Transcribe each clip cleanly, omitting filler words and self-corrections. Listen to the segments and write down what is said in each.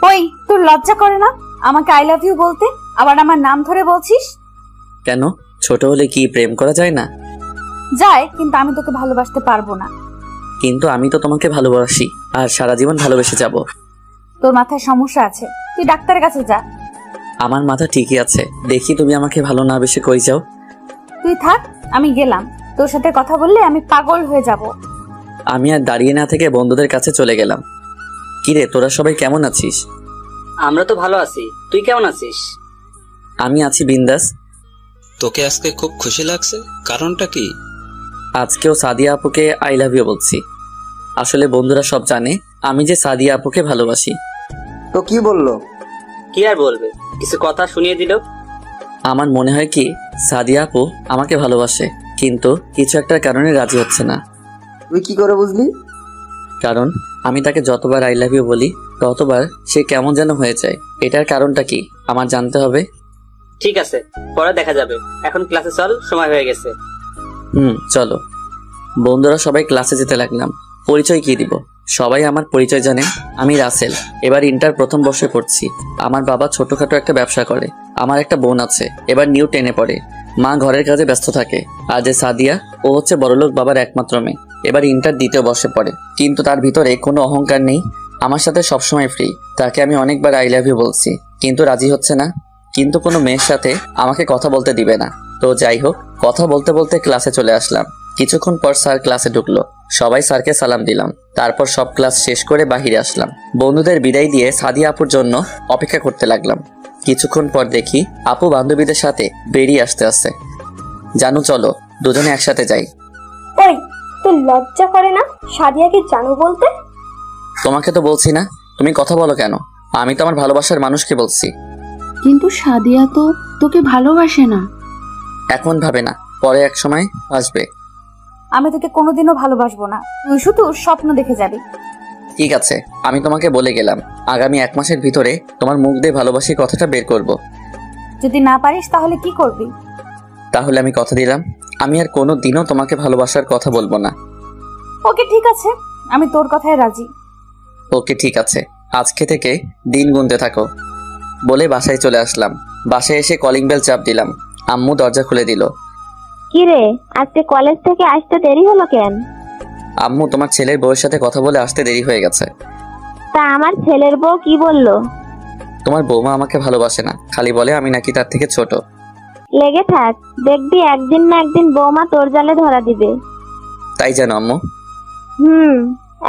ওই তোর লজ্জা করে না আমাকে আই লাভ ইউ বলতে, আবার আমার নাম ধরে বলছিস? কেন, ছোট হলে কি প্রেম করা যায় না? যায়, কিন্তু আমি তোকে ভালোবাসতে পারবো না। কিন্তু আমি তো তোমাকে ভালোবাসি আর সারা জীবন ভালোবেসে যাব। তোর মাথায় সমস্যা আছে, তুই ডাক্তারের কাছে যা। আমার মাথা ঠিকই আছে, দেখি তুমি আমাকে ভালো না বেশি কই যাও। তুই থাক, আমি গেলাম। তোর সাথে কথা বললে আমি পাগল হয়ে যাব। আমি আর দাঁড়িয়ে না থেকে বন্ধুদের কাছে চলে গেলাম। কিরে, তোরা সবাই কেমন আছিস? আমরা তো ভালো আছি, তুই কেমন আছিস? আমি আছি বিন্দাস। তোকে আজকে খুব খুশি লাগছে, কারণটা কি? আজকেও সাদিয়া আপুকে আই লাভ ইউ বলছি। আসলে বন্ধুরা সব জানে আমি যে সাদিয়া আপুকে ভালোবাসি। তো কি বললো? কি আর বলবে, কিছু কথা শুনিয়ে দিল। আমার মনে হয় কি সাদিয়া আপু আমাকে ভালোবাসে, কিন্তু কিছু একটা কারণে রাজি হচ্ছে না। তুই কি করে বুঝলি? কারণ আমি তাকে যতবার আই লাভ ইউ বলি ততবার সে কেমন যেন হয়ে যায়। এটার কারণটা কি আমার জানতে হবে। ঠিক আছে, পরে দেখা যাবে, এখন ক্লাসে চল, সময় হয়ে গেছে। চলো। বন্ধুরা সবাই ক্লাসে যেতে লাগলাম। পরিচয় কি দিব? সবাই আমার পরিচয় জানে, আমি রাসেল। এবার ইন্টার প্রথম বর্ষে পড়ছি। আমার বাবা ছোটখাটো একটা ব্যবসা করে। আমার একটা বোন আছে, এবার নিউ 10-এ পড়ে। মা ঘরের কাজে ব্যস্ত থাকে। আর যে সাদিয়া, ও হচ্ছে বড়লোক বাবার একমাত্র মেয়ে, এবার ইন্টার দ্বিতীয় বর্ষে পড়ে। কিন্তু তার ভিতরে কোনো অহংকার নেই, আমার সাথে সবসময় ফ্রি। তাকে আমি অনেকবার আই লাভ ইউ বলছি, কিন্তু রাজি হচ্ছে না। কিন্তু কোনো মেয়ের সাথে আমাকে কথা বলতে দিবে না। তো যাই হোক, কথা বলতে বলতে ক্লাসে চলে আসলাম। কিছুক্ষণ পর স্যার ক্লাসে ঢুকলো। সবাই স্যারকে সালাম দিলাম। তারপর সব ক্লাস শেষ করে বাহিরে আসলাম। বন্ধুদের বিদায় দিয়ে সাদিয়া আপুর জন্য অপেক্ষা করতে লাগলাম। কিছুক্ষণ পর দেখি আপু বান্ধবীদের সাথে বেরিয়ে আসতে। জানু চলো, দুজনে একসাথে যাই। ওই, তোর লজ্জা করে না সাদিয়াকে জানু বলতে? তোমাকে তো বলছি না, তুমি কথা বলো কেন? আমি তো আমার ভালোবাসার মানুষকে বলছি। কিন্তু সাদিয়া তো তোকে ভালোবাসে না। এখন ভাবে না, পরে এক সময় আসবে। আমি তোকে কোনোদিনও ভালোবাসবো না, তুই শুধু স্বপ্ন দেখে যাবি। ঠিক আছে, আমি তোমাকে বলে গেলাম, আগামী 1 মাসের ভিতরে তোমার মুখ দিয়ে ভালোবাসি কথাটা বের করব। যদি না পারিস তাহলে কি করবি? তাহলে আমি কথা দিলাম, আমি আর কোনো দিনও তোমাকে ভালোবাসার কথা বলবো না। ওকে ঠিক আছে, আমি তোর কথায় রাজি। ওকে ঠিক আছে, আজকে থেকে দিন গুনতে থাকো। বলে বাসায় চলে আসলাম। বাসায় এসে কলিং বেল চাপ দিলাম। আম্মু দরজা খুলে দিল। কি রে, আজকে কলেজ থেকে আসতে দেরি হলো কেন? আম্মু, তোমার ছেলের বউয়ের সাথে কথা বলে আসতে দেরি হয়ে গেছে। তা আমার ছেলের বউ কি বললো? তোমার বৌমা আমাকে ভালোবাসে না, খালি বলে আমি নাকি তার থেকে ছোট। লেগে থাক, দেখবি একদিন না একদিন বৌমা তোর জালে ধরা দিবে। তাই জানো আম্মু?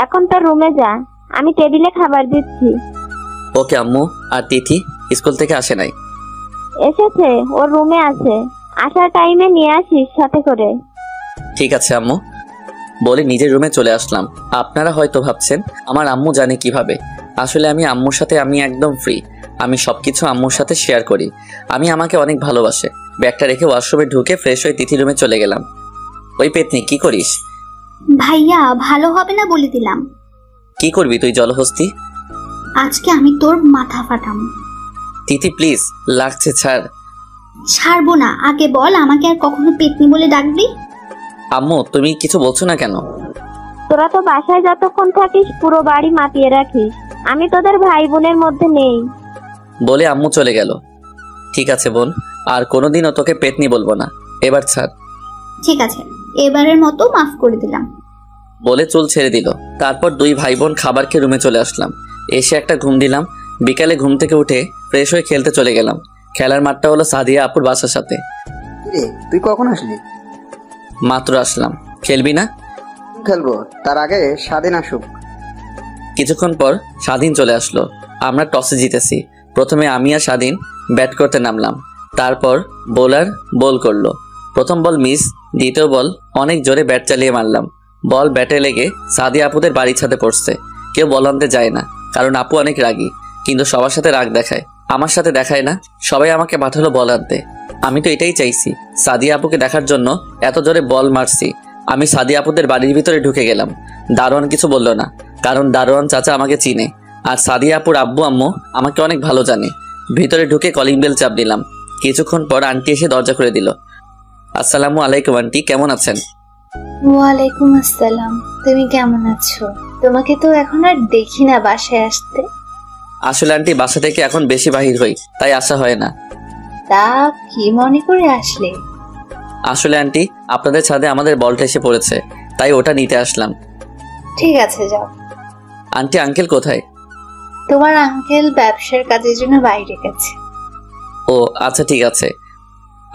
এখন তোর রুমে যা, আমি টেবিলে খাবার দিচ্ছি। ওকে আম্মু। আর তিথি স্কুল থেকে আসে নাই? এসেছে, ওর রুমে আছে, আসার টাইমে নিয়ে আসিস সাথে করে। ঠিক আছে আম্মু। বলে নিজের রুমে চলে আসলাম। আপনারা হয়তো ভাবছেন আমার আম্মু জানে কিভাবে। আসলে আমি আম্মুর সাথে আমি একদম ফ্রি। আমি সবকিছু আম্মুর সাথে শেয়ার করি। আমি আমাকে অনেক ভালোবাসে। ব্যাগটা রেখে ওয়াশরুমে ঢুকে ফ্রেশ হয়ে তিথি রুমে চলে গেলাম। ওই পেতনি, কি করিস? ভাইয়া, ভালো হবে না বলে দিলাম। কি করবি তুই জলহস্তি? আজকে আমি তোর মাথা ফাটাম। তিথি প্লিজ, লাগছে, ছাড়। ছাড়বো না, আগে বল আমাকে আর কখনো পেতনি বলে ডাকবি? আম্মু, তুমি কিছু বলছো না কেন? তোরা তো বাসায় যতক্ষণ থাকিস পুরো বাড়ি মাতিয়ে রাখিস, আমি তোদের ভাই বোনের মধ্যে নেই। বলে আম্মু চলে গেল। ঠিক আছে বোন, আর কোনোদিনও তোকে পেতনি বলবো না, এবার ছাড়। ঠিক আছে, এবারের মতো মাফ করে দিলাম। বলে চুল ছেড়ে দিল। তারপর 2 ভাই বোন খাবার খেয়ে রুমে চলে আসলাম। এসে একটা ঘুম দিলাম। বিকালে ঘুম থেকে উঠে ফ্রেশ হয়ে খেলতে চলে গেলাম। খেলার মাঠটা হলো সাদিয়া আপুর বাসার সাথে। তুই কখন আসলি? মাত্র আসলাম। খেলবি না? খেলবো, তার আগে স্বাধীন আসুক। কিছুক্ষণ পর স্বাধীন চলে আসলো। আমরা টসে জিতেছি। প্রথমে আমি আর স্বাধীন ব্যাট করতে নামলাম। তারপর বোলার বল করলো। প্রথম বল মিস, দ্বিতীয় বল অনেক জোরে ব্যাট চালিয়ে মারলাম। বল ব্যাটে লেগে সাদিয়া আপুদের বাড়ি ছাদে পড়ছে। কেউ বল আনতে যায় না, কারণ আপু অনেক রাগী। কিন্তু সবার সাথে রাগ দেখায়, আমার সাথে দেখায় না। সবাই আমাকে পাঠালো বল আনতে। আমি তো এটাই চাইছি, সাদিয়া আপুকে দেখার জন্য এত জোরে বল মারছি। আমি সাদিয়া আপুদের বাড়ির ভিতরে ঢুকে গেলাম। দারোয়ান কিছু বলল না, কারণ দারোয়ান চাচা আমাকে চিনে, আর সাদিয়া আপুর আব্বু আম্মু আমাকে অনেক ভালো জানে। ভিতরে ঢুকে কলিং বেল চাপ দিলাম। কিছুক্ষণ পর আন্টি এসে দরজা খুলে দিল। আসসালামু আলাইকুম আন্টি, কেমন আছেন? ওয়ালাইকুম আসসালাম। তুমি কেমন আছো? তোমাকে তো এখন আর দেখি না বাসায় আসতে। আসলে আন্টি বাসা থেকে এখন বেশি বাহির হই, তাই আসা হয় না। তা কি মনে করে আসলে? আসলে আন্টি আপনাদের ছাদে আমাদের বলটা এসে পড়েছে, তাই ওটা নিতে আসলাম। ঠিক আছে, যাও। আন্টি আঙ্কেল কোথায়? তোমার আঙ্কেল ব্যবসার কাজের জন্য বাইরে গেছে। ও আচ্ছা ঠিক আছে।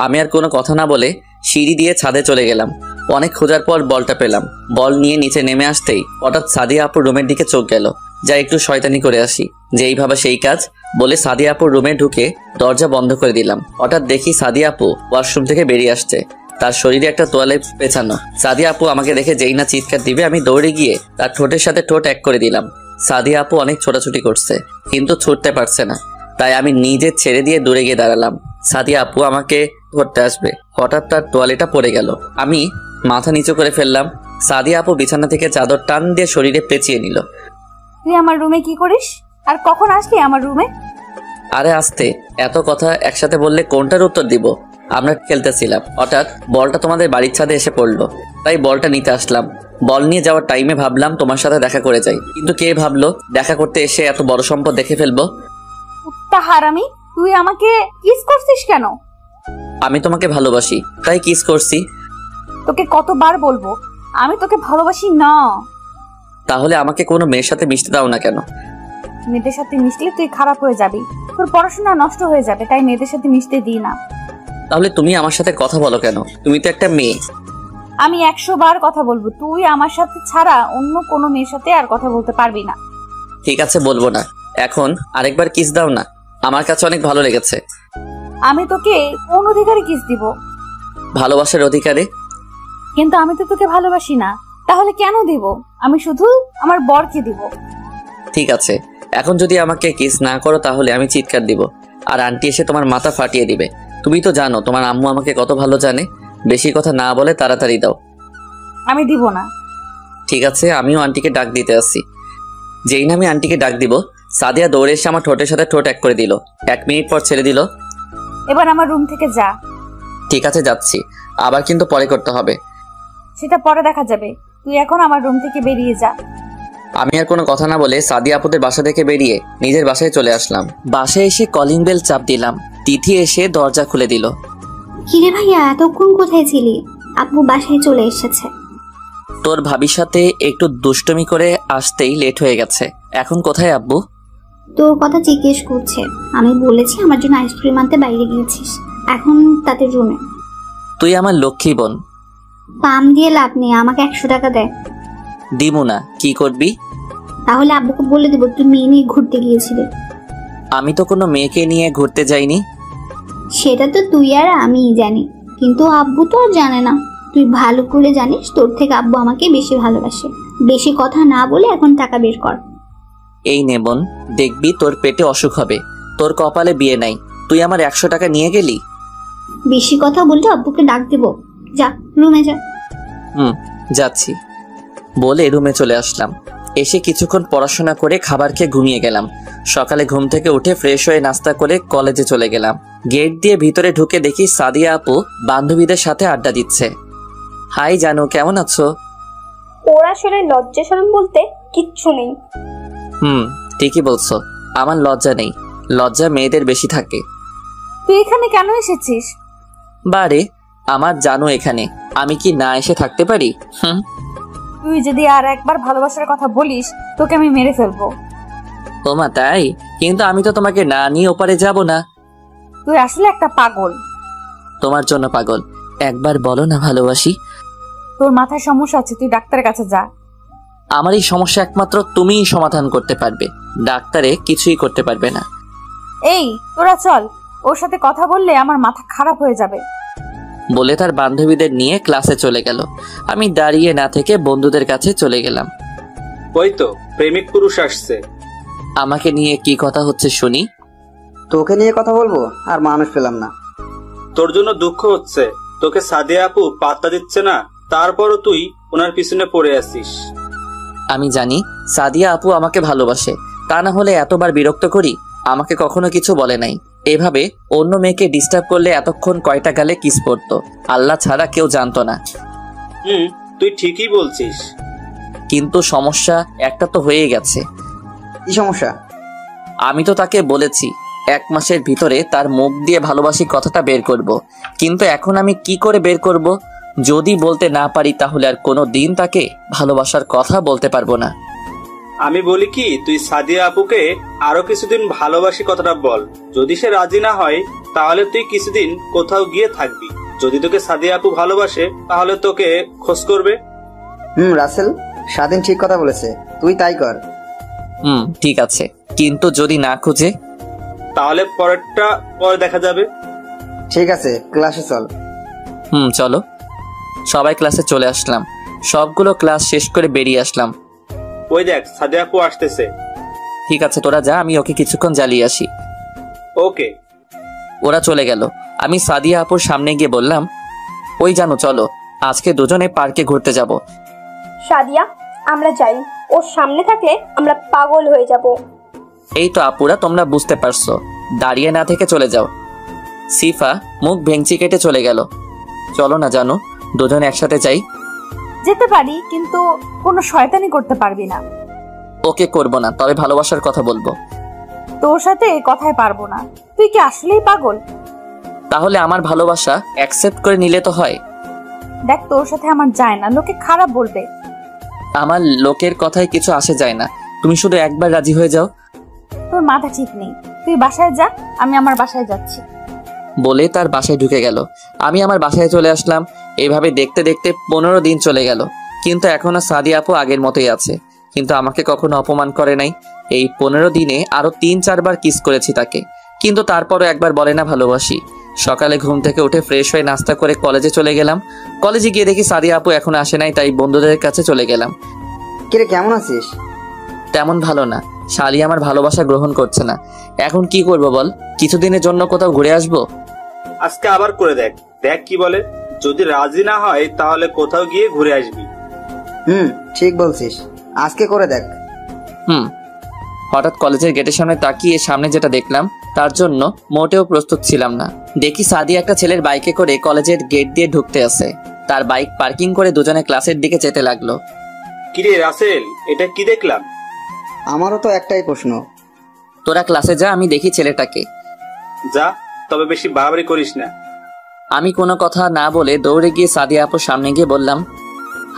আমি আর কোনো কথা না বলে সিঁড়ি দিয়ে ছাদে চলে গেলাম। অনেক খোঁজার পর বলটা পেলাম। বল নিয়ে নিচে নেমে আসতেই হঠাৎ সাদিয়া আপুর রুমের দিকে চোখ গেল। যা একটু শয়তানি করে আসি, যেই ভাবা সেই কাজ বলে সাদিয়া আপুর রুমে ঢুকে দরজা বন্ধ করে দিলাম। হঠাৎ দেখি সাদিয়া আপু ওয়াশরুম থেকে বেরিয়ে আসছে, তার শরীরে একটা তোয়ালে পেছানো। সাদিয়া আপু আমাকে দেখে যেই না চিৎকার দিবে, আমি দৌড়ে গিয়ে তার ঠোঁটের সাথে ঠোঁট এক করে দিলাম। সাদিয়া আপু অনেক ছোটাছুটি করছে, কিন্তু ছুটতে পারছে না, তাই আমি নিজে ছেড়ে দিয়ে দূরে গিয়ে দাঁড়ালাম। সাদিয়া আপু আমাকে ধরতে আসবে, হঠাৎ তার তোয়ালেটা পড়ে গেল। আমি মাথা নিচু করে ফেললাম। সাদিয়া আপু বিছানা থেকে চাদর টান দিয়ে শরীরে পেঁচিয়ে নিল। তুই আমার রুমে কি করিস? আর কখন আসলি আমার রুমে? আরে আস্তে, এত কথা একসাথে বললে কোনটার উত্তর দিব? আমরা খেলতেছিলাম, হঠাৎ বলটা তোমাদের বাড়ির ছাদে এসে পড়লো, তাই বলটা নিতে আসলাম। বল নিয়ে যাওয়ার টাইমে ভাবলাম তোমার সাথে দেখা করে যাই, কিন্তু কে ভাবলো দেখা করতে এসে এত বড় সম্পদ দেখে ফেলবো। কুত্তা হারামি, তুই আমাকে কিস করছিস কেন? আমি তোমাকে ভালোবাসি, তাই কিস করছি। তোকে কতবার বলবো আমি তোকে ভালোবাসি না? তাহলে আমাকে কোনো মেয়ের সাথে মিশতে দাও না কেন? মেয়েদের সাথে মিশলে তুই খারাপ হয়ে যাবি, তোর পড়াশোনা নষ্ট হয়ে যাবে, তাই মেয়েদের সাথে মিশতে দিই না। তাহলে তুমি আমার সাথে কথা বলো কেন? তুমি তো একটা মেয়ে। আমি 100 বার কথা বলবো, তুই আমার সাথে ছাড়া অন্য কোনো মেয়ের সাথে আর কথা বলতে পারবি না। ঠিক আছে, বলবো না। এখন আরেকবার কিস দাও না, আমার কাছে অনেক ভালো লেগেছে। আমি তোকে কোন অধিকারে কিস দিব? ভালোবাসার অধিকারে। কিন্তু আমি তো তোকে ভালোবাসি না, তাহলে কেন দিব? আমি শুধু আমার বরকে দিব। ঠিক আছে, এখন যদি আমাকে কিস না করো তাহলে আমি চিৎকার দিব, আর আন্টি এসে তোমার মাথা ফাটিয়ে দিবে। তুমি তো জানো তোমার আম্মু আমাকে কত ভালো জানে। বেশি কথা না বলে তাড়াতাড়ি দাও। আমি দিব না। ঠিক আছে, আমিও আন্টিকে ডাক দিতে আসছি। যেই না আমি আন্টিকে ডাক দিব, সাদিয়া দৌড়ে এসে আমার ঠোঁটের সাথে ঠোঁট এক করে দিল। 1 মিনিট পর ছেড়ে দিল। এবার আমার রুম থেকে যা। ঠিক আছে, যাচ্ছি, আবার কিন্তু পরে করতে হবে। সেটা পরে দেখা যাবে, তুই এখন আমার রুম থেকে বেরিয়ে যা। আমি আর কোনো কথা না বলে সাদিয়া আপুদের বাসা থেকে বেরিয়ে নিজের বাসায় চলে আসলাম। বাসায় এসে কলিং বেল চাপ দিলাম। তিথি এসে দরজা খুলে দিল। কিরে ভাইয়া, এতক্ষণ কোথায় ছিলি? আব্বু বাসায় চলে এসেছে। তোর ভাবির সাথে একটু দুষ্টুমি করে আসতেই লেট হয়ে গেছে। এখন কোথায় আব্বু? তোর কথা জিজ্ঞেস করছে। আমি বলেছি আমার জন্য আইসক্রিম আনতে বাইরে গিয়েছিস, এখন তাদের রুমে। তুই আমার লক্ষ্মী বোন। পাম দিয়ে লাভ নেই, আমাকে 100 টাকা দেয়। দিমু না, কি করবি? তাহলে আব্বুকে বলে দেবো তুই মেয়ে নিয়ে ঘুরতে গিয়েছিলি। আমি তো কোনো মেয়েকে নিয়ে ঘুরতে যাইনি। সেটা তো তুই আর আমিই জানি, কিন্তু আব্বু তো আর জানে না। তুই ভালো করে জানিস তোর থেকে আব্বু আমাকে বেশি ভালোবাসে। বেশি কথা না বলে এখন টাকা বের কর। এই নে বোন, দেখবি তোর পেটে অসুখ হবে। তোর কপালে বিয়ে নাই, তুই আমার 100 টাকা নিয়ে গেলি। বেশি কথা বললে আব্বুকে ডাক দেবো। যা রুমে যা। যাচ্ছি বলে রুমে চলে আসলাম। এসে কিছুক্ষণ পড়াশোনা করে খাবার খেয়ে ঘুমিয়ে গেলাম। সকালে ঘুম থেকে উঠে ফ্রেশ হয়ে নাস্তা করে কলেজে চলে গেলাম। গেট দিয়ে ভিতরে ঢুকে দেখি সাদিয়া আপু বান্ধবীদের সাথে আড্ডা দিচ্ছে। হাই জানু, কেমন আছো? ওর আসলে লজ্জা শরম বলতে কিচ্ছু নেই। ঠিকই বলছো, আমার লজ্জা নেই, লজ্জা মেয়েদের বেশি থাকে। তুই এখানে কেন এসেছিস? বারে, আমার জানু এখানে, আমি কি না এসে থাকতে পারি? তুই যদি আর একবার ভালোবাসার কথা বলিস তোকে আমি মেরে ফেলবো। ওমা তাই? কিন্তু আমি তো তোমাকে না নিয়ে ওপারে যাব না। তুই আসলে একটা পাগল। তোমার জন্য পাগল। একবার বলো না ভালোবাসি। তোর মাথায় সমস্যা আছে, তুই ডাক্তারের কাছে যা। আমার এই সমস্যা একমাত্র তুমিই সমাধান করতে পারবে, ডাক্তারে কিছুই করতে পারবে না। এই তোরা চল, ওর সাথে কথা বললে আমার মাথা খারাপ হয়ে যাবে। বলে তার বান্ধবীদের নিয়ে ক্লাসে চলে গেল। আমি দাঁড়িয়ে না থেকে বন্ধুদের কাছে চলে গেলাম। ওই তো প্রেমিক পুরুষ আসছে। আমাকে নিয়ে কি কথা হচ্ছে শুনি। তোকে নিয়ে কথা বলবো আর মানুষ পেলাম না। তোর জন্য দুঃখ হচ্ছে, তোকে সাদিয়া আপু পাত্তা দিচ্ছে না, তারপরও তুই ওনার পিছনে পড়ে আছিস। আমি জানি সাদিয়া আপু আমাকে ভালোবাসে, তা না হলে এতবার বিরক্ত করি? আমাকে কখনো কিছু বলে নাই। এভাবে অন্য মেয়েকে ডিস্টার্ব করলে এতক্ষণ কয়টা গালে কিস পড়তো, আল্লাহ ছাড়া কেউ জানতো না। তুই ঠিকই বলছিস, কিন্তু সমস্যা একটা তো হয়ে গেছে। কি সমস্যা? আমি তো তাকে বলেছি 1 মাসের ভিতরে তার মুখ দিয়ে ভালোবাসি কথাটা বের করব। কিন্তু এখন আমি কি করে বের করব? যদি বলতে না পারি তাহলে আর কোনো দিন তাকে ভালোবাসার কথা বলতে পারবো না। আমি বলি কি, তুই সাদিয়া আপুকে আরো কিছুদিন ভালোবাসি কথাটা বল। যদি সে রাজি না হয় তাহলে তুই কিছুদিন কোথাও গিয়ে থাকবি। যদি তোকে সাদিয়া আপু ভালোবাসে তাহলে তোকে খোঁজ করবে। রাসেল, স্বাধীন ঠিক কথা বলেছে, তুই তাই কর। ঠিক আছে, কিন্তু যদি না খুঁজে? তাহলে পরেরটা পরে দেখা যাবে। ঠিক আছে, ক্লাসে চল। চলো। সবাই ক্লাসে চলে আসলাম। সবগুলো ক্লাস শেষ করে বেরিয়ে আসলাম। ওই দেখ, সাদিয়া আপু আসতেছে। ঠিক আছে, তোরা যা, আমি ওকে কিছুক্ষণ জ্বালিয়ে আসি। ওকে। ওরা চলে গেল। আমি সাদিয়া আপুর সামনে গিয়ে বললাম, ওই জানো, চলো আজকে দুজনে পার্কে ঘুরতে যাব। সাদিয়া, আমরা যাই। ওর সামনে থাকলে আমরা পাগল হয়ে যাব। এই তো আপুরা, তোমরা বুঝতে পারছো, দাঁড়িয়ে না থেকে চলে যাও। সিফা মুখ ভেঙচি কেটে চলে গেল। চলো না জানো, দুজনে একসাথে যাই। যেতে পারি, কিন্তু কোনো শয়তানি করতে পারবি না। ওকে, করব না, তবে ভালোবাসার কথা বলবো। তোর সাথে কথায় পারবো না। তুই কি আসলেই পাগল? তাহলে আমার ভালোবাসা অ্যাকসেপ্ট করে নিলে তো হয়। দেখ, তোর সাথে আমার যায় না, লোকে খারাপ বলবে। আমার লোকের কথায় কিছু আসে যায় না, তুমি শুধু একবার রাজি হয়ে যাও। তোর মাথা ঠিক নেই। তুই বাসায় যা, আমি আমার বাসায় যাচ্ছি। বলে তার বাসায় ঢুকে গেল। আমি আমার বাসায় চলে আসলাম। এইভাবে দেখতে দেখতে 15 দিন চলে গেল, কিন্তু এখনো সাদিয়া আপু আগের মতোই আছে। কিন্তু আমাকে কখনো অপমান করে নাই। এই 15 দিনে আরো 3-4 বার কিস করেছি তাকে, কিন্তু তারপরও একবার বলে না ভালোবাসি। সকালে ঘুম থেকে উঠে ফ্রেশ হয়ে নাস্তা করে কলেজে চলে গেলাম। কলেজে গিয়ে দেখি সাদিয়া আপু এখনো আসে নাই, তাই বন্ধুদের কাছে চলে গেলাম। কিরে, কেমন আছিস? তেমন ভালো না, শালি আমার ভালোবাসা গ্রহণ করছে না। এখন কি করব বল? কিছুদিনের জন্য কোথাও ঘুরে আসবো। আজকে আবার করে দেখ, দেখ কি বলে। যদি রাজি না হয় তাহলে কোথাও গিয়ে ঘুরে আসবি। ঠিক বলছিস, আজকে করে দেখ। হঠাৎ কলেজের গেটের সামনে তাকিয়ে সামনে যেটা দেখলাম তার জন্য মোটেও প্রস্তুত ছিলাম না। দেখি সাদিয়া একটা ছেলের বাইকে করে কলেজের গেট দিয়ে ঢুকতে আসে। তার বাইক পার্কিং করে দুজনে ক্লাসের দিকে যেতে লাগলো। কিরে রাসেল, এটা কি দেখলাম? আমারও তো একটাই প্রশ্ন। তোরা ক্লাসে যা, আমি দেখি ছেলেটাকে। যা, তবে বেশি বাড়াবাড়ি করিস না। আমি কোনো কথা না বলে দৌড়ে গিয়ে সাদিয়া আপুর সামনে গিয়ে বললাম,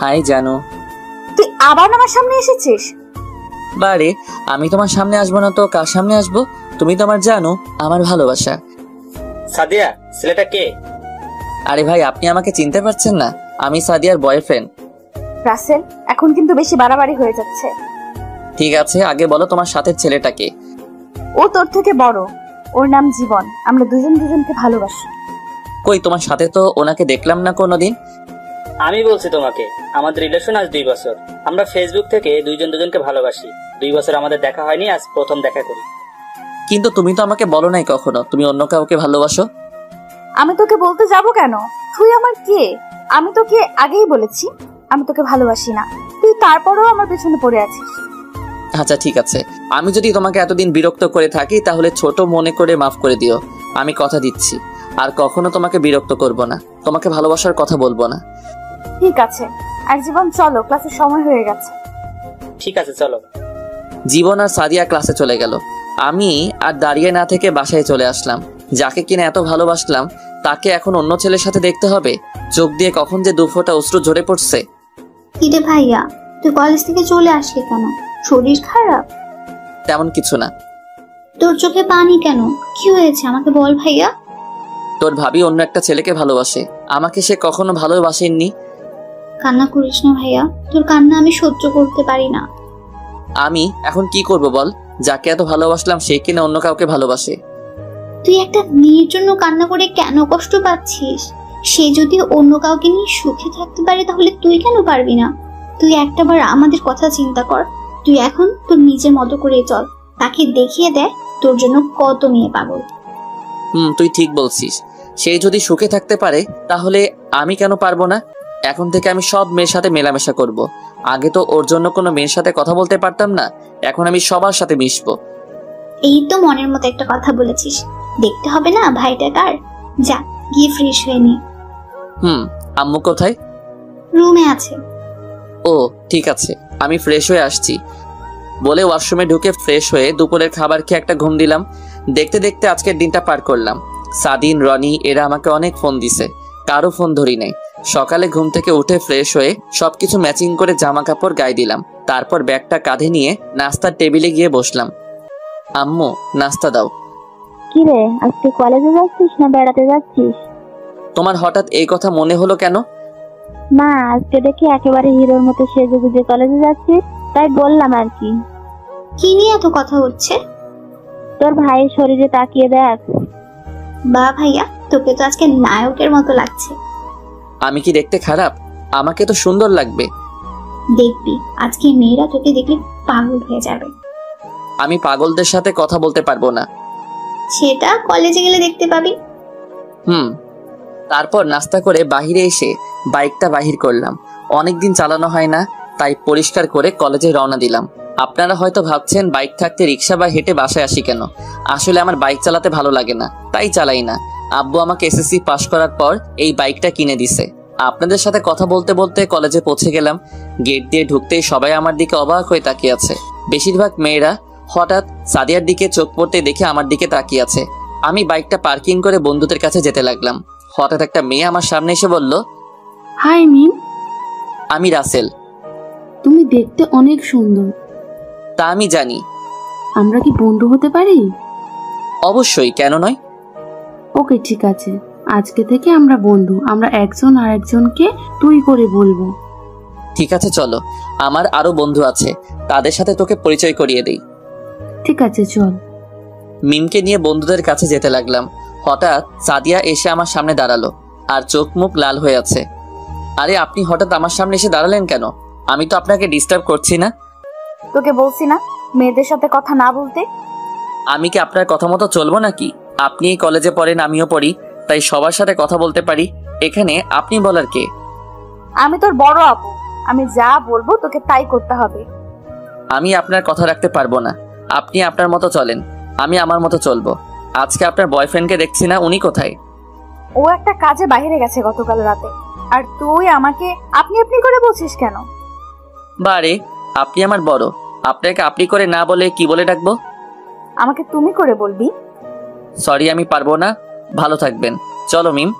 হাই জানু। তুই আবার আমার সামনে এসেছিস? বারে, আমি তোমার সামনে আসবো না তো কার সামনে আসবো? তুমি তো আমার জানো, আমার ভালোবাসা। সাদিয়া, ছেলেটা কে? আরে ভাই, আপনি আমাকে চিনতে পারছেন না? আমি সাদিয়ার বয়ফ্রেন্ড। রাসেল, এখন কিন্তু বেশি বাড়াবাড়ি হয়ে যাচ্ছে। ঠিক আছে, আগে বলো তোমার সাথের ছেলেটাকে। ও তোর থেকে বড়, ওর নাম জীবন। আমরা দুজন দুজনকে ভালোবাসি। কই, তোমার সাথে তো ওনাকে দেখলাম না কোনোদিন। আমি বলছি তোমাকে, আমাদের রিলেশন আজ 2 বছর। আমরা ফেসবুক থেকে দুজন দুজনকে ভালোবাসি। 2 বছর আমাদের দেখা হয়নি, আজ প্রথম দেখা করি। কিন্তু তুমি তো আমাকে বলো নাই কখনো তুমি অন্য কাউকে ভালোবাসো। আমি তোকে বলতে যাব কেন? তুই আমার কে? আমি তোকে আগেই বলেছি আমি তোকে ভালোবাসি না। তুই তারপরেও আমার পেছনে পড়ে আছিস। আচ্ছা ঠিক আছে, আমি যদি তোমাকে এতদিন বিরক্ত করে থাকি তাহলে ছোট মনে করে মাফ করে দিও। আমি কথা দিচ্ছি আর কখনো তোমাকে বিরক্ত করব না, তোমাকে ভালোবাসার কথা বলবো না। ঠিক আছে, আর জীবন চলো, ক্লাসের সময় হয়ে গেছে। ঠিক আছে, চলো। জীবন আর সাদিয়া ক্লাসে চলে গেল। আমি আর দাঁড়িয়ে না থেকে বাসায় চলে আসলাম। যাকে কিনা এত ভালোবাসলাম তাকে এখন অন্য ছেলের সাথে দেখতে হবে। চোখ দিয়ে কখন যে 2 ফোঁটা অশ্রু ঝরে পড়ছে। কিরে ভাইয়া, তুই কলেজ থেকে চলে আসলি কেন? শরীর খারাপ? তেমন কিছু না। তোর চোখে পানি কেন? কি হয়েছে আমাকে বল ভাইয়া। তোর ভাবি অন্য একটা ছেলেকে ভালোবাসে, আমাকে সে কখনো ভালোবাসেননি। কান্না করিস না ভাইয়া, তোর কান্না আমি সহ্য করতে পারি না। আমি এখন কি করব বল? যাকে এত ভালোবাসলাম সে কিনা অন্য কাউকে ভালোবাসে। তুই একটা মেয়ের জন্য কান্না করে কেন কষ্ট পাচ্ছিস? সে যদি অন্য কাউকে নিয়ে সুখে থাকতে পারে তাহলে তুই কেন পারবি না? তুই একটাবার আমাদের কথা চিন্তা কর। তুই এখন তোর নিজের মতো করে চল, তাকে দেখিয়ে দেখ তোর জন্য কত মেয়ে পাগল। তুই ঠিক বলছিস। সে যদি সুখে থাকতে পারে তাহলে আমি কেন পারবো না? এখন থেকে আমি সব মেয়ের সাথে মেলামেশা করব। আগে তো ওর জন্য কোনো মেয়ের সাথে কথা বলতে পারতাম না, এখন আমি সবার সাথে মিশবো। এই তো মনের মতো একটা কথা বলেছিস। দেখতে হবে না ভাইটা কার? যা গিয়ে ফ্রেশ হয়ে নি। আম্মু কোথায়? রুমে আছে। ও ঠিক আছে, আমি ফ্রেশ হয়ে আসছি। বলে ওয়াশরুমে ঢুকে ফ্রেশ হয়ে দুপুরের খাবার খেয়ে একটা ঘুম দিলাম। দেখতে দেখতে আজকের দিনটা পার করলাম। সাদিন, রনি এরা আমাকে অনেক ফোন দিছে, কারো ফোন ধরি নাই। সকালে ঘুম থেকে উঠে ফ্রেশ হয়ে সবকিছু ম্যাচিং করে জামা কাপড় গায়ে দিলাম। তারপর ব্যাগটা কাঁধে নিয়ে নাস্তার টেবিলে গিয়ে বসলাম। আম্মু, নাস্তা দাও। কি রে, আজকে কলেজে যাচ্ছিস না বেড়াতে যাচ্ছিস? তোমার হঠাৎ এই কথা মনে হলো কেন? না, আজকে দেখি একেবারে হিরোর মতো সেজে গুজে কলেজে যাচ্ছিস, তাই বললাম আর কি। কি নিয়ে এত কথা হচ্ছে? তোর ভাইয়ের শরীরে তাকিয়ে দেখ। বা ভাইয়া, তোকে তো আজকে নায়কের মতো লাগছে। আমি কি দেখতে খারাপ? আমাকে তো সুন্দর লাগবে। দেখবি আজকে মেয়েরা তোকে দেখলে পাগল হয়ে যাবে। আমি পাগলদের সাথে কথা বলতে পারবো না। সেটা কলেজে গেলে দেখতে পাবি। তারপর নাস্তা করে বাহিরে এসে বাইকটা বাহির করলাম। অনেকদিন চালানো হয় না, তাই পরিষ্কার করে কলেজে রওনা দিলাম। আপনারা হয়তো ভাবছেন বাইক থাকতে রিক্সা বা হেঁটে বাসায় আসি কেন। আসলে আমার বাইক চালাতে ভালো লাগে না, তাই চালাই না। আব্বু আমাকে এসএসসি পাশ করার পর এই বাইকটা কিনে দিছে। আপনাদের সাথে কথা বলতে বলতে কলেজে পৌঁছে গেলাম। গেট দিয়ে ঢুকতেই সবাই আমার দিকে অবাক হয়ে তাকিয়ে আছে। বেশিরভাগ মেয়েরা। হঠাৎ সাদিয়ার দিকে চোখ পড়তে দেখে আমার দিকে তাকিয়ে আছে। আমি বাইকটা পার্কিং করে বন্ধুদের কাছে যেতে লাগলাম। হঠাৎ একটা মেয়ে আমার সামনে এসে বলল, হাই মিম। আমি রাসেল। তুমি দেখতে অনেক সুন্দর। তা আমি জানি। আমরা কি বন্ধু হতে পারি? অবশ্যই, কেন নয়? ওকে, ঠিক আছে, আজকে থেকে আমরা বন্ধু। আমরা একজন আর একজনকে তুই করে বলবো। ঠিক আছে, চলো। আমার আরো বন্ধু আছে, তাদের সাথে তোকে পরিচয় করিয়ে দেই। ঠিক আছে, চল। মিমকে নিয়ে বন্ধুদের কাছে যেতে লাগলাম। হঠাৎ সাদিয়া এসে আমার সামনে দাঁড়ালো, আর চোখ মুখ লাল হয়ে আছে। আরে, আপনি হঠাৎ আমার সামনে এসে দাঁড়ালেন কেন? আমি তো আপনাকে ডিস্টার্ব করছি না। তোকে বলছি না মেয়েদের সাথে কথা না বলতে। আমি কি আপনার কথা মতো চলবো নাকি? আপনি এই কলেজে পড়েন, আমিও পড়ি, তাই সবার সাথে কথা বলতে পারি। এখানে আপনি বলার কে? আমি তোর বড় আপু, আমি যা বলবো তোকে তাই করতে হবে। আমি আপনার কথা রাখতে পারবো না। আপনি আপনার মতো চলেন, আমি আমার মতো চলবো। আজকে আপনার বয়ফ্রেন্ডকে দেখছি না, উনি কোথায়? ও একটা কাজে বাইরে গেছে গতকাল রাতে। আর তুই আমাকে আপনি আপনি করে বলছিস কেন? বারে, আপনি আমার বড়, আপনাকে আপনি করে না বলে কি বলে ডাকবো? আমাকে তুমি করে বলবি। সরি, আমি পারবো না। ভালো থাকবেন। চলো মিম।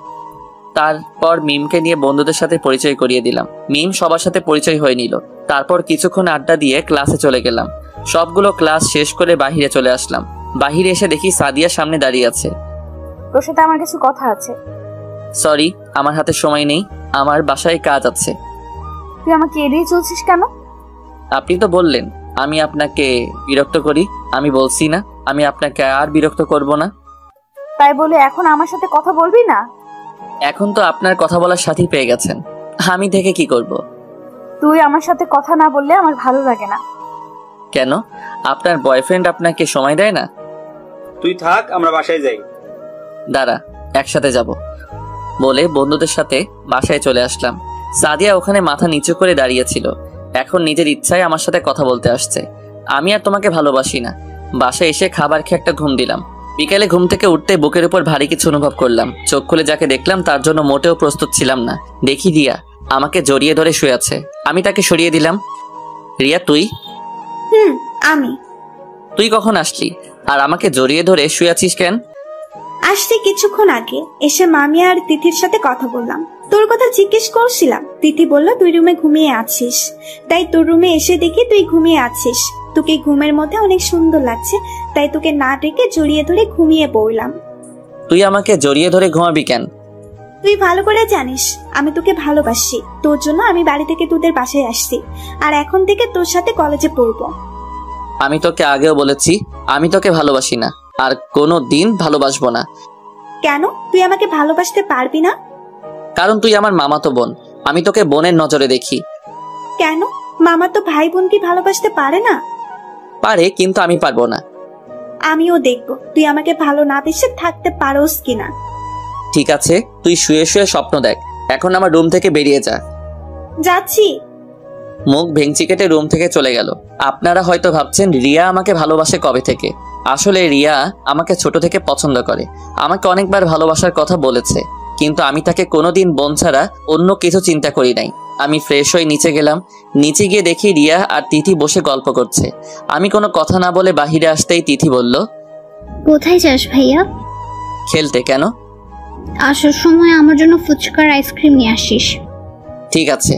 তারপর মিমকে নিয়ে বন্ধুদের সাথে পরিচয় করিয়ে দিলাম। মিম সবার সাথে পরিচয় হয়ে নিল। তারপর কিছুক্ষণ আড্ডা দিয়ে ক্লাসে চলে গেলাম। সবগুলো ক্লাস শেষ করে বাহিরে চলে আসলাম। বাহিরে এসে দেখি সাদিয়া সামনে দাঁড়িয়ে আছে। তোর সাথে আমার কিছু কথা আছে। সরি, আমার হাতে সময় নেই, আমার বাসায় কাজ আছে। তুই আমাকে এড়িয়ে চলছিস কেন? আপনি তো বললেন আমি আপনাকে বিরক্ত করি। আমি বলছি না আমি আপনাকে আর বিরক্ত করব না। তাই বলে এখন আমার সাথে কথা বলবি না? এখন তো আপনার কথা বলার সাথী পেয়ে গেছেন, আমি থেকে কি করব? তুই আমার সাথে কথা না বললে আমার ভালো লাগে না। কেন? আপনার বয়ফ্রেন্ড আপনাকে সময় দেয় না? তুই থাক, আমরা বাসায় যাই। দাঁড়া, একসাথে যাব। বলে বন্ধুদের সাথে বাসায় চলে আসলাম। সাদিয়া ওখানে মাথা নিচু করে দাঁড়িয়েছিল। এখন নিজের ইচ্ছায় আমার সাথে কথা বলতে আসছে। আমি আর তোমাকে ভালোবাসি না। বাসায় এসে খাবার খেয়ে একটা ঘুম দিলাম। বিকেলে ঘুম থেকে উঠতে বুকের উপর ভারী কিছু অনুভব করলাম। চোখ খুলে যাকে দেখলাম তার জন্য মোটেও প্রস্তুত ছিলাম না। দেখি রিয়া আমাকে জড়িয়ে ধরে শুয়ে আছে। আমি তাকে সরিয়ে দিলাম। রিয়া, তুই? আমি। তুই কখন আসলি? আর আমাকে জড়িয়ে ধরে শুয়ে আছিস কেন? আসতে কিছুক্ষণ আগে এসে মামি আর তিথির সাথে কথা বললাম। তোর কথা জিজ্ঞেস করছিলাম। তিথি বলল তুই রুমে ঘুমিয়ে আছিস, তাই তোর রুমে এসে দেখি তুই ঘুমিয়ে আছিস। তোকে ঘুমের মধ্যে অনেক সুন্দর লাগছে, তাই তোকে না ডেকে জড়িয়ে ধরে ঘুমিয়ে পড়লাম। তুই আমাকে জড়িয়ে ধরে ঘুমাবি কেন? তুই ভালো করে জানিস আমি তোকে ভালোবাসি। তোর জন্য আমি বাড়ি থেকে তোদের বাসায় আসছি, আর এখন থেকে তোর সাথে কলেজে পড়বো। আমি তোকে আগেও বলেছি আমি তোকে ভালোবাসি না, আর কোনো দিন ভালোবাসবো না। কেন তুই আমাকে ভালোবাসতে পারবি না? কারণ তুই আমার মামাতো বোন। আমি তোকে বোনের নজরে দেখি। কেন? মামা তো ভাই বোনকে ভালোবাসতে পারে না? পারে, কিন্তু আমি পারবো না। আমিও দেখবো তুই আমাকে ভালো না বেসে থাকতে পারোস কিনা। ঠিক আছে, তুই শুয়ে শুয়ে স্বপ্ন দেখ। এখন আমার রুম থেকে বেরিয়ে যা। যাচ্ছি। মুখ ভেঙচি কেটে রুম থেকে চলে গেল। আপনারা হয়তো ভাবছেন রিয়া আমাকে ভালোবাসে কবে থেকে। আসলে রিয়া আমাকে ছোট থেকে পছন্দ করে। আমাকে অনেকবার ভালোবাসার কথা বলেছে, কিন্তু আমি তাকে কোনোদিন বোন ছাড়া অন্য কিছু চিন্তা করি নাই। আমি ফ্রেশ হয়ে নিচে গেলাম। নিচে গিয়ে দেখি রিয়া আর তিথি বসে গল্প করছে। আমি কোনো কথা না বলে বাহিরে আসতেই তিথি বলল, কোথায় যাস ভাইয়া? খেলতে। কেন? আসার সময় আমার জন্য ফুচকার আইসক্রিম নিয়ে আসিস। ঠিক আছে।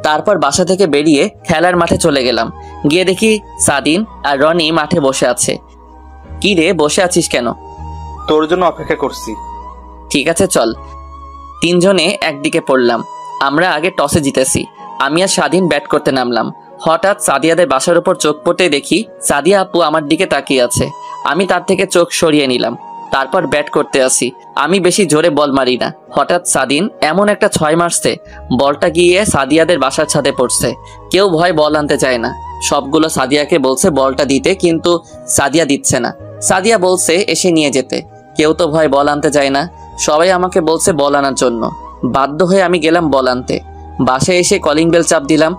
তারপর বাসা থেকে বেরিয়ে খেলার মাঠে চলে গেলাম। গিয়ে দেখি সাদিন আর রনি মাঠে বসে আছে। কি রে, বসে আছিস কেন? তোর জন্য অপেক্ষা করছি। ঠিক আছে চল। তিনজনে একদিকে পড়লাম। আমরা আগে টসে জিতেছি। আমি আর স্বাধীন ব্যাট করতে নামলাম। হঠাৎ সাদিয়াদের বাসার উপর চোখ পড়তে দেখি সাদিয়া আপু আমার দিকে তাকিয়ে আছে। আমি তার থেকে চোখ সরিয়ে নিলাম। তারপর ব্যাট করতে আসি। আমি বেশি জোরে বল মারি না। হঠাৎ সাদিন এমন একটা 6 মারছে, বলটা গিয়ে সাদিয়াদের বাসার ছাদে পড়ছে। কেউ ভয় বল আনতে চায় না। সবগুলো সাদিয়াকে বলছে বলটা দিতে, কিন্তু সাদিয়া দিচ্ছে না। সাদিয়া বলছে এসে নিয়ে যেতে। কেউ তো ভয় বল আনতে চায় না। সবাই আমাকে বলছে বল আনার জন্য। বাধ্য হয়ে আমি গেলাম বল আনতে। বাসায় এসে কলিং বেল চাপ দিলাম।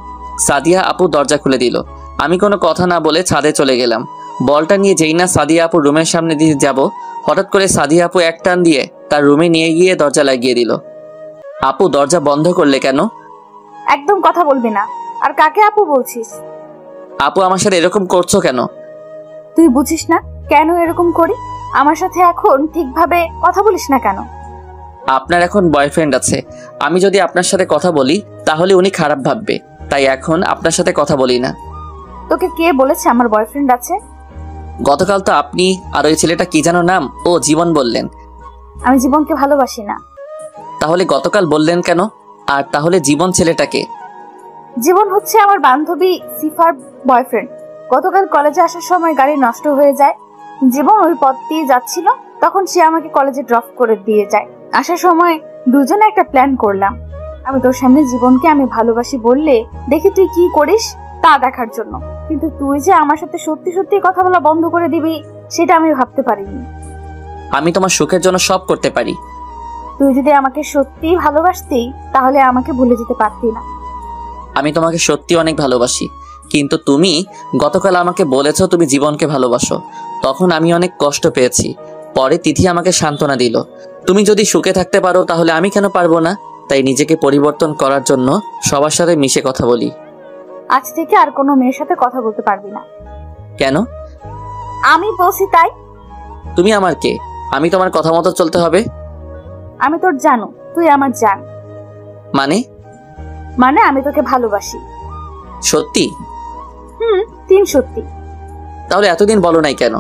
সাদিয়া আপু দরজা খুলে দিল। আমি কোনো কথা না বলে ছাদে চলে গেলাম। বলটা নিয়ে যেই না সাদিয়া আপুর রুমের সামনে দিয়ে যাব, হঠাৎ করে সাদিয়া আপু এক টান দিয়ে তার রুমে নিয়ে গিয়ে দরজা লাগিয়ে দিল। আপু দরজা বন্ধ করলে কেন? একদম কথা বলবি না। আর কাকে আপু বলছিস? আপু আমার সাথে এরকম করছো কেন? তুই বুঝিস না কেন এরকম করি? আমার সাথে এখন ঠিকভাবে কথা বলিস না কেন? আপনার এখন বয়ফ্রেন্ড আছে। আমি যদি আপনার সাথে কথা বলি তাহলে উনি খারাপ ভাববে, তাই এখন আপনার সাথে কথা বলি না। তোকে কে বলেছে আমার বয়ফ্রেন্ড আছে? গতকাল তো আপনি আর ওই ছেলেটা কি যেন নাম, ও জীবন বললেন। আমি জীবনকে ভালোবাসি না। তাহলে গতকাল বললেন কেন? আর তাহলে জীবন ছেলেটাকে? জীবন হচ্ছে আমার বান্ধবী সিফার বয়ফ্রেন্ড। গতকাল কলেজে আসার সময় গাড়ি নষ্ট হয়ে যায়। জীবন ওই পথ দিয়ে যাচ্ছিল, তখন সে আমাকে কলেজে ড্রপ করে দিয়ে যায়। আসার সময় দুজনে একটা প্ল্যান করলাম। আমি তোর সামনে জীবনকে আমি ভালোবাসি বললে দেখি তুই কি করিস তা দেখার জন্য। কিন্তু তুই যে আমার সাথে সত্যি সত্যি কথা বলা বন্ধ করে দিবি সেটা আমি ভাবতে পারিনি। আমি তোমার সুখের জন্য সব করতে পারি। তুই যদি আমাকে সত্যিই ভালোবাসতি তাহলে আমাকে ভুলে যেতে পারতি না। আমি তোমাকে সত্যি অনেক ভালোবাসি, কিন্তু তুমি গতকাল আমাকে বলেছো তুমি জীবনকে ভালোবাসো। তখন আমি অনেক কষ্ট পেয়েছি। পরে তিথি আমাকে সান্ত্বনা দিল, তুমি যদি সুখে থাকতে পারো তাহলে আমি কেন পারবো না। তাই নিজেকে পরিবর্তন করার জন্য সবার সাথে মিশে কথা বলি। আজ থেকে আর কোনো মেয়ের সাথে কথা বলতে পারবি না। কেন? আমি বলছি তাই। তুমি আমার কে? আমি তোমার কথা মতো চলতে হবে? আমি তোর জানো, তুই আমার জান। মানে আমি তোকে ভালোবাসি। সত্যি? তিন সত্যি। তাহলে এতদিন বলো নাই কেন?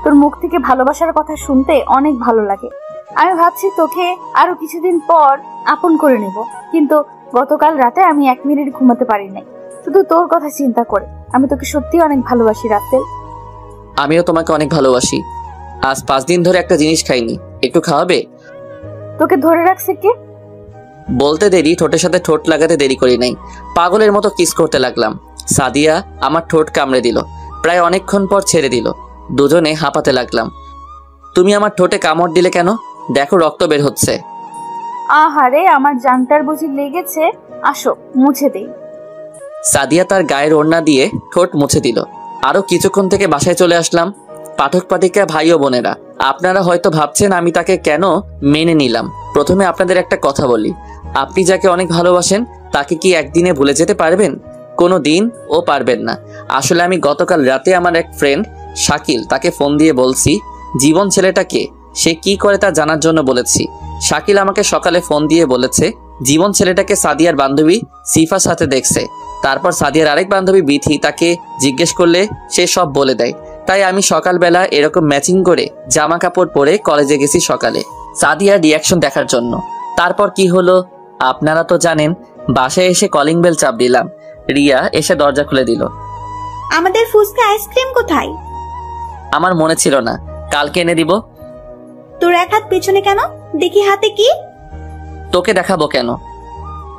তোর মুখ থেকে ভালোবাসার কথা শুনতে অনেক ভালো লাগে। আমি ভাবছি তোকে আরো কিছুদিন পর আপন করে নেব, কিন্তু গতকাল রাতে আমি 1 মিনিট ঘুমাতে পারি নাই, শুধু তোর কথা চিন্তা করে। আমি তোকে সত্যি অনেক ভালোবাসি রাসেল। আমিও তোমাকে অনেক ভালোবাসি। আজ 5 দিন ধরে একটা জিনিস খাইনি, একটু খাওয়াবে? তোকে ধরে রাখছে কে? বলতে দেরি, ঠোঁটের সাথে ঠোঁট লাগাতে দেরি করি নাই। পাগলের মতো কিস করতে লাগলাম। সাদিয়া আমার ঠোঁট কামড়ে দিল। প্রায় অনেকক্ষণ পর ছেড়ে দিল। দুজনে হাঁপাতে লাগলাম। তুমি আমার ঠোঁটে কামড় দিলে কেন? দেখো রক্ত বের হচ্ছে। আহারে, আমার জানটার বুঝি লেগেছে। আসো মুছে দেই। সাদিয়া তার গায়ের ওড়না দিয়ে ঠোঁট মুছে দিল। আরো কিছুক্ষণ থেকে বাসায় চলে আসলাম। পাঠক পাঠিকা ভাই ও বোনেরা, আপনারা হয়তো ভাবছেন আমি তাকে কেন মেনে নিলাম। প্রথমে আপনাদের একটা কথা বলি, আপনি যাকে অনেক ভালোবাসেন তাকে কি একদিনে ভুলে যেতে পারবেন? কোনো দিন ও পারবেন না। আসলে আমি গতকাল রাতে আমার এক ফ্রেন্ড শাকিল, তাকে ফোন দিয়ে বলছি জীবন ছেলেটাকে সে কি করে তা জানার জন্য বলেছি। শাকিল আমাকে সকালে ফোন দিয়ে বলেছে জীবন ছেলেটাকে সাদিয়ার বান্ধবী সিফার সাথে দেখছে। তারপর সাদিয়ার আরেক বান্ধবী বিথি তাকে জিজ্ঞেস করলে সে সব বলে দেয়। তাই আমি সকালবেলা এরকম ম্যাচিং করে জামা কাপড় পরে কলেজে গেছি সকালে সাদিয়ার রিয়াকশন দেখার জন্য। তারপর কি হলো আপনারা তো জানেন। বাসায় এসে কলিং বেল চাপ দিলাম। রিয়া এসে দরজা খুলে দিল। আমাদের ফুচকা আইসক্রিম কোথায়? আমার মনে ছিল না, কালকে এনে দিব। তোর এক হাত পেছনে কেন? দেখি হাতে কি? তোকে দেখাবো কেন?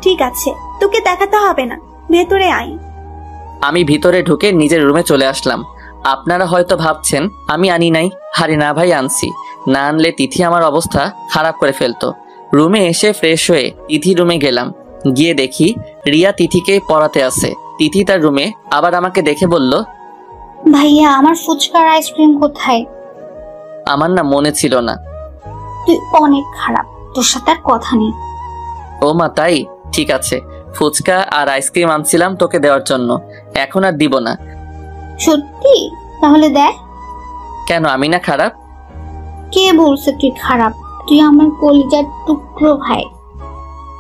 ঠিক আছে, তোকে দেখাতে হবে না, ভেতরে আয়। আমি ভিতরে ঢুকে নিজের রুমে চলে আসলাম। আপনারা হয়তো ভাবছেন আমি আনি নাই। আরে না ভাই, আনছি। না আনলে তিথি আমার অবস্থা খারাপ করে ফেলতো। রুমে এসে ফ্রেশ হয়ে তিথি রুমে গেলাম। গিয়ে দেখি রিয়া তিথিকে পড়াতে আছে। তিথি তার রুমে আবার আমাকে দেখে বলল, ভাইয়া আমার ফুচকার আইসক্রিম কোথায়? আমার না মনে ছিল না। তুই অনেক খারাপ, তোর সাথে আর কথা নেই। ও মা, তাই? ঠিক আছে, ফুচকা আর আইসক্রিম আনছিলাম তোকে দেওয়ার জন্য, এখন আর দিব না। সত্যি? তাহলে দেখ। কেন, আমি না খারাপ? কে বলছে তুই খারাপ? তুই আমার কলিজার টুকরো ভাই।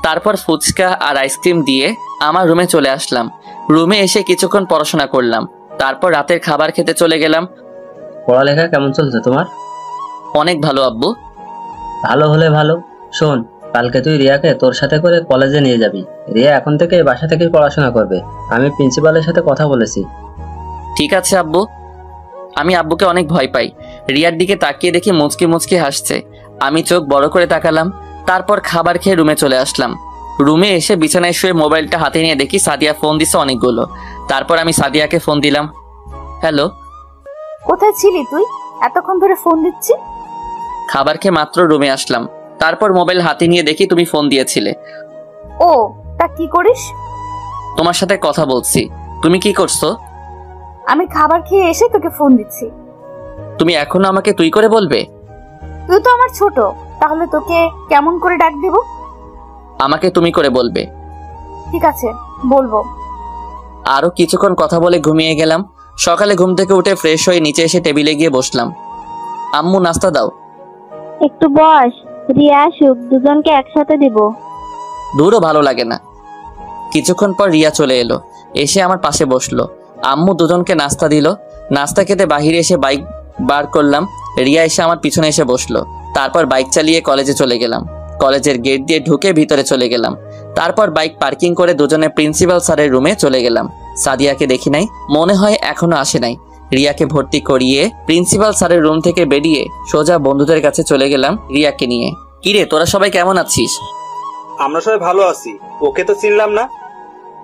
তারপর ফুচকা আর আইসক্রিম দিয়ে আমার রুমে চলে আসলাম। রুমে এসে কিছুক্ষণ পড়াশোনা করলাম, তারপর রাতের খাবার খেতে চলে গেলাম। পড়ালেখা কেমন চলছে তোমার? অনেক ভালো আব্বু। ভালো হলে ভালো। শোন, কালকে তুই রিয়াকে তোর সাথে করে কলেজে নিয়ে যাবি। রিয়া এখন থেকে বাসা থেকেই পড়াশোনা করবে। আমি প্রিন্সিপালের সাথে কথা বলেছি। ঠিক আছে আব্বু। আমি আব্বুকে অনেক ভয় পাই। রিয়ার দিকে তাকিয়ে দেখি মুচকি মুচকি হাসছে। আমি চোখ বড় করে তাকালাম, তারপর খাবার খেয়ে রুমে চলে আসলাম। রুমে এসে বিছানায় শুয়ে মোবাইলটা হাতে নিয়ে দেখি সাদিয়া ফোন দিছে অনেকগুলো। তারপর আমি সাদিয়াকে ফোন দিলাম। হ্যালো। কোথায় ছিলি তুই? এতক্ষণ ধরে ফোন দিচ্ছি। খাবার খেয়ে মাত্র রুমে আসলাম, তারপর মোবাইল হাতে নিয়ে দেখি তুমি ফোন দিয়েছিলে। ও, তা কি করিস? তোমার সাথে কথা বলছি। তুমি কি করছো? আমি খাবার খেয়ে এসে তোকে ফোন দিচ্ছি। তুমি এখনো আমাকে তুই করে বলবে? তুই তো আমার ছোট, তাহলে তোকে কেমন করে ডাক দেব? আমাকে তুমি করে বলবে। ঠিক আছে, বলবো। আরো কিছুক্ষণ কথা বলে ঘুমিয়ে গেলাম। সকালে ঘুম থেকে উঠে ফ্রেশ হয়ে নিচে এসে টেবিলে গিয়ে বসলাম। আম্মু নাস্তা দাও। একটু বস, রিয়া আসুক, দুজনকে একসাথে দিব। দূরও ভালো লাগে না। কিছুক্ষণ পর রিয়া চলে এলো, এসে আমার পাশে বসলো। আম্মু দুজনকে নাস্তা দিল। নাস্তা খেতে বাহিরে এসে বাইক বার করলাম। রিয়া এসে আমার পিছনে এসে বসলো। তারপর বাইক চালিয়ে কলেজে চলে গেলাম। কলেজের গেট দিয়ে ঢুকে ভিতরে চলে গেলাম। তারপর বাইক পার্কিং করে দুজনে প্রিন্সিপাল স্যারের রুমে চলে গেলাম। সাদিয়াকে দেখি নাই, মনে হয় এখনো আসে নাই। রিয়াকে ভর্তি করিয়ে প্রিন্সিপাল স্যারের রুম থেকে বেরিয়ে সোজা বন্ধুদের কাছে চলে গেলাম রিয়াকে নিয়ে। কিরে, তোরা সবাই কেমন আছিস? আমরা সবাই ভালো আছি। ওকে তো চিনলাম না।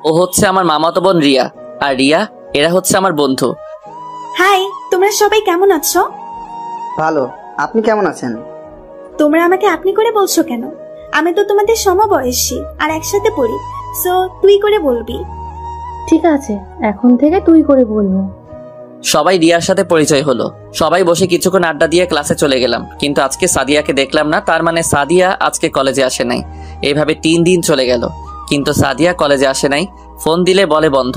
ও হচ্ছে আমার মামাতো বোন রিয়া, আর রিয়া এরা হচ্ছে আমার বন্ধু। হাই, তোমরা সবাই কেমন আছো? ভালো। আপনি কেমন আছেন? তোমরা আমাকে আপনি করে বলছো কেন? আমি তো তোমাদের সমবয়সী আর একসাথে পড়ি, সো তুই করে বলবি। ঠিক আছে, এখন থেকে তুই করে বলবো। সবাই রিয়ার সাথে পরিচয় হলো। সবাই বসে কিছুক্ষণ আড্ডা দিয়ে ক্লাসে চলে গেলাম। কিন্তু আজকে সাদিয়াকে দেখলাম না, তার মানে সাদিয়া আজকে কলেজে আসে নাই। এইভাবে 3 দিন চলে গেল, কিন্তু সাদিয়া কলেজে আসে নাই। ফোন দিলে বলে বন্ধ।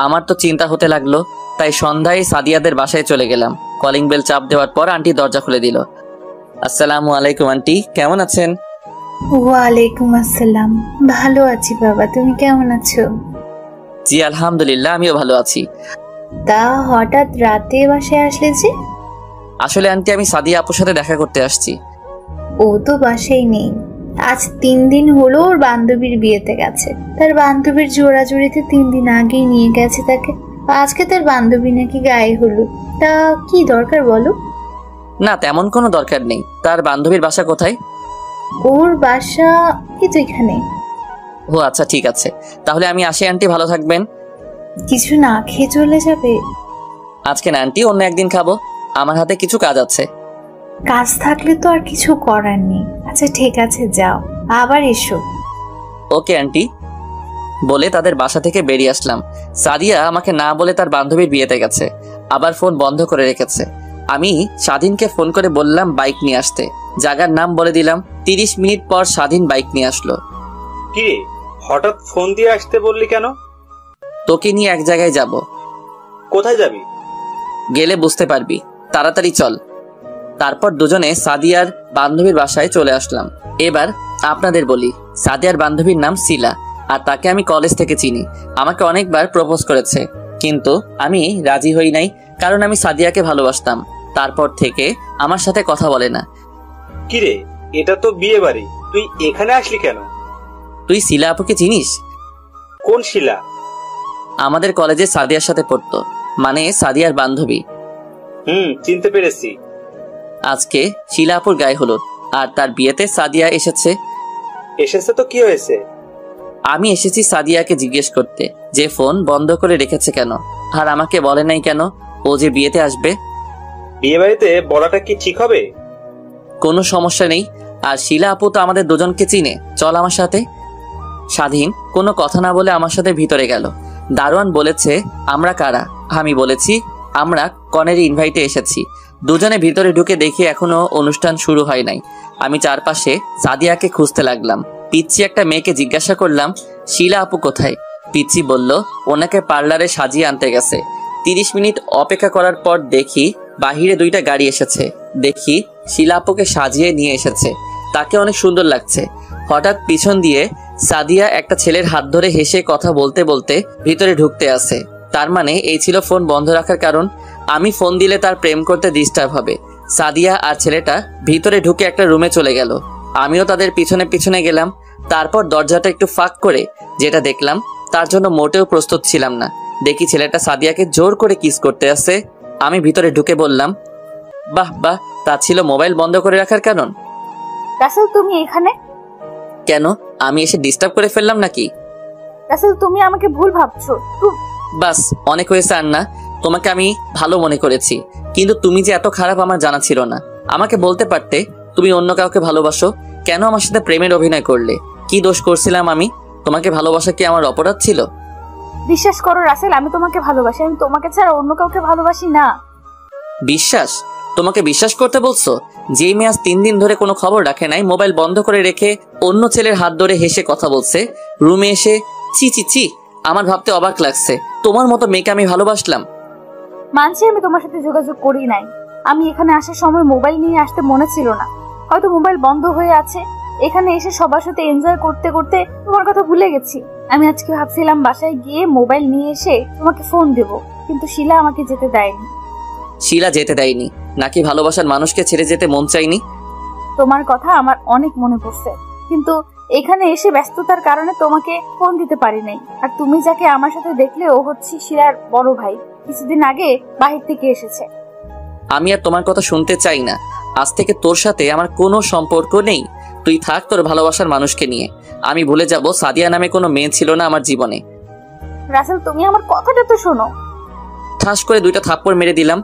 আমার তো চিন্তা হতে লাগলো, তাই সন্ধ্যায় সাদিয়াদের বাসায় চলে গেলাম। কলিং বেল চাপ দেওয়ার পর আন্টি দরজা খুলে দিল। আসসালামু আলাইকুম আন্টি, কেমন আছেন? ওয়ালাইকুম আসসালাম। ভালো আছি বাবা, তুমি কেমন আছো? জি আলহামদুলিল্লাহ, আমিও ভালো আছি। তা হঠাৎ রাতে বাসায় আসলে যে? আসলে আন্টি, আমি সাদিয়া আপুর সাথে দেখা করতে আসছি। ও তো বাসায় নেই। আজ 3 দিন হলো ওর বান্ধবীর বিয়েতে গেছে। তার বান্ধবীর জোড়াজুড়িতে 3 দিন আগেই নিয়ে গেছে তাকে। আজকে তার বান্ধবী নাকি গায়ে হলুদ। তা কি দরকার বলো? না, তেমন কোনো দরকার নেই। তার বান্ধবীর বাসা কোথায়? ওর বাসা কি তো এখানে। ও আচ্ছা, ঠিক আছে, তাহলে আমি আসি আন্টি, ভালো থাকবেন। কিছু না খেয়ে চলে যাবে? আজকে না আন্টি, অন্য একদিন খাবো। আমার হাতে কিছু কাজ আছে। কাজ থাকলে তো আর কিছু করার নেই। আচ্ছা ঠিক আছে, যাও, আবার এসো। ওকে আন্টি বলে তাদের বাসা থেকে বেরিয়ে আসলাম। সাদিয়া আমাকে না বলে তার বান্ধবীর বিয়েতে গেছে, আবার ফোন বন্ধ করে রেখেছে। আমি স্বাধীনকে ফোন করে বললাম বাইক নিয়ে আসতে। জায়গার নাম বলে দিলাম। 30 মিনিট পর স্বাধীন বাইক নিয়ে আসলো। কি রে, হঠাৎ ফোন দিয়ে আসতে বললি কেন? তোকে নিয়ে এক জায়গায় যাব। কোথায় যাবি? গেলে বুঝতে পারবি, তাড়াতাড়ি চল। তারপর দুজনে সাদিয়ার বান্ধবীর বাসায় চলে আসলাম। এবার আপনাদের বলি, সাদিয়ার বান্ধবীর নাম শিলা, আর তাকে আমি কলেজ থেকে চিনি। আমাকে অনেকবার প্রপোজ করেছে, কিন্তু আমি রাজি হই নাই, কারণ আমি সাদিয়াকে ভালোবাসতাম। তারপর থেকে আমার সাথে কথা বলে না। কিরে, এটা তো বিয়ে বাড়ি, তুই এখানে আসলি কেন? তুই শিলা আপুকে চিনিস? কোন শিলা? আমাদের কলেজে সাদিয়ার সাথে পড়তো, মানে সাদিয়ার বান্ধবী। চিনতে পেরেছি। আজকে শিলা আপুর গায়ে হলুদ, আর তার বিয়েতে সাদিয়া এসেছে। এসেছে তো কি হয়েছে? আমি এসেছি সাদিয়াকে জিজ্ঞেস করতে যে ফোন বন্ধ করে রেখেছে কেন, আর আমাকে বলে নাই কেন ও যে বিয়েতে আসবে। বিয়ে বাড়িতে বলাটা কি ঠিক হবে? কোনো সমস্যা নেই, আর শিলা আপু তো আমাদের দুজনকে চিনে, চল আমার সাথে। স্বাধীন কোনো কথা না বলে আমার সাথে ভিতরে গেল। দারোয়ান বলেছে আমরা কারা। আমি বলেছি আমরা কনের ইনভাইটে এসেছি। দুজনে ভিতরে ঢুকে দেখি এখনো অনুষ্ঠান শুরু হয় নাই। আমি চারপাশে সাদিয়াকে খুঁজতে লাগলাম। পিচ্ছি একটা মেয়েকে জিজ্ঞাসা করলাম, শিলা আপু কোথায়? পিচ্ছি বলল ওনাকে পার্লারে সাজিয়ে আনতে গেছে। 30 মিনিট অপেক্ষা করার পর দেখি বাহিরে 2টা গাড়ি এসেছে। দেখি শিলা আপুকে সাজিয়ে নিয়ে এসেছে, তাকে অনেক সুন্দর লাগছে। হঠাৎ পিছন দিয়ে সাদিয়া একটা ছেলের হাত ধরে হেসে কথা বলতে বলতে ভিতরে ঢুকতে আসে। তার মানে এই ছিল ফোন বন্ধ রাখার কারণ। আমি ফোন দিলে তার প্রেম করতে ডিস্টার্ব হবে। সাদিয়া আর ছেলেটা ভিতরে ঢুকে একটা রুমে চলে গেল। আমিও তাদের পিছনে পিছনে গেলাম। তারপর দরজাটা একটু ফাঁক করে যেটা দেখলাম তার জন্য মোটেও প্রস্তুত ছিলাম না। দেখি ছেলেটা সাদিয়াকে জোর করে কিস করতে আসে। আমি ভিতরে ঢুকে বললাম, বাহ বাহ, তা ছিল মোবাইল বন্ধ করে রাখার কারণ। রাসেল তুমি এখানে কেন? আমি এসে ডিস্টার্ব করে ফেললাম নাকি? রাসেল তুমি আমাকে ভুল ভাবছো। বাস, অনেক হয়েছে আর না। তোমাকে আমি ভালো মনে করেছি, কিন্তু তুমি যে এত খারাপ আমার জানা ছিল না। আমাকে বলতে পারতে তুমি অন্য কাউকে ভালোবাসো। কেন আমার সাথে প্রেমের অভিনয় করলে? কি দোষ করছিলাম আমি? তোমাকে ভালোবাসা কি আমার অপরাধ ছিল? বিশ্বাস করো রাসেল, আমি তোমাকে ভালোবাসি। আমি তোমাকে ছাড়া অন্য কাউকে ভালোবাসি না। বিশ্বাস? তোমাকে বিশ্বাস করতে বলছো? যেই মেয়ে আজ 3 দিন ধরে কোনো খবর রাখে নাই, মোবাইল বন্ধ করে রেখে অন্য ছেলের হাত ধরে হেসে কথা বলছে, রুমে এসে চি চি চি, আমার ভাবতে অবাক লাগছে তোমার মতো মেয়েকে আমি ভালোবাসলাম। মানছি আমি তোমার সাথে যোগাযোগ করি নাই। আমি এখানে আসার সময় মোবাইল নিয়ে আসতে মনে ছিল না, হয়তো মোবাইল বন্ধ হয়ে আছে। এখানে এসে সবার সাথে এনজয় করতে করতে তোমার কথা ভুলে গেছি। আমি আজকে ভাবছিলাম বাসায় গিয়ে মোবাইল নিয়ে এসে তোমাকে ফোন দেব, কিন্তু শিলা আমাকে যেতে দেয়নি। শিলা যেতে দেয়নি নাকি ভালোবাসার মানুষকে ছেড়ে যেতে মন চাইনি? তোমার কথা আমার অনেক মনে পড়ছে, কিন্তু এখানে এসে ব্যস্ততার কারণে তোমাকে ফোন দিতে পারি নাই। আর তুমি যাকে আমার সাথে দেখলে ও হচ্ছে শিলার বড় ভাই, কিছুদিন আগে বাহির থেকে এসেছে। আমি আর তোমার কথা শুনতে চাই না। আজ থেকে তোর সাথে আমার কোনো সম্পর্ক নেই। তুই থাক তোর ভালোবাসার মানুষকে নিয়ে। আমি ভুলে যাব সাদিয়া নামে কোনো মেয়ে ছিল না আমার জীবনে। রাসেল তুমি আমার কথাটা তো শোনো। ঠাস করে 2টা থাপ্পড় মেরে দিলাম।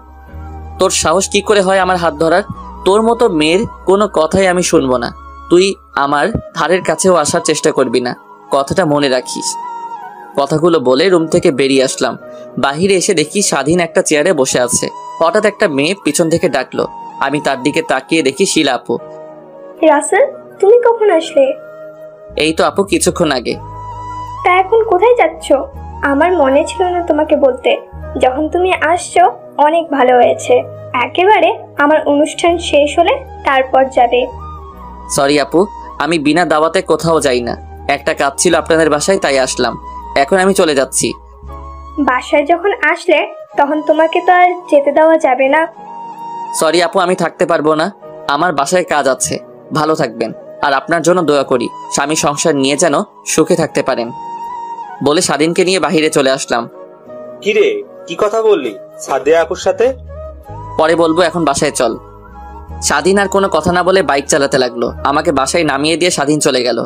তোর সাহস কি করে হয় আমার হাত ধরার? তোর মতো মেয়ের কোনো কথাই আমি শুনবো না। তুই আমার ধারের কাছেও আসার চেষ্টা করবি না, কথাটা মনে রাখিস। কথাগুলো বলে রুম থেকে বেরিয়ে আসলাম। বাহিরে এসে দেখি স্বাধীন একটা চেয়ারে বসে আছে। হঠাৎ একটা মেয়ে পিছন থেকে ডাকলো। আমি তার দিকে তাকিয়ে দেখি শিলা আপু। রাসেল, তুমি কখন আসলে? এই তো আপু, কিছুক্ষণ আগে। তা এখন কোথায় যাচ্ছ? আমার মনে ছিল না তোমাকে বলতে। যখন তুমি আসছো অনেক ভালো হয়েছে। একেবারে আমার অনুষ্ঠান শেষ হলে তারপর যাবে। সরি আপু, আমি বিনা দাওয়াতে কোথাও যাই না। একটা কাজ ছিল আপনাদের বাসায়, তাই আসলাম। এখন আমি চলে যাচ্ছি। বাসায় যখন আসলে তখন তোমাকে তো আর যেতে দেওয়া যাবে না। সরি আপু, আমি থাকতে পারবো না। আমার বাসায় কাজ আছে। ভালো থাকবেন, আর আপনার জন্য দোয়া করি স্বামী সংসার নিয়ে যেন সুখে থাকতে পারেন। বলে স্বাধীনকে নিয়ে বাহিরে চলে আসলাম। কিরে, কি কথা বললি সাদিয়া আপুর সাথে? পরে বলবো, এখন বাসায় চল। স্বাধীন আর কোনো কথা না বলে বাইক চালাতে লাগলো। আমাকে বাসায় নামিয়ে দিয়ে স্বাধীন চলে গেল।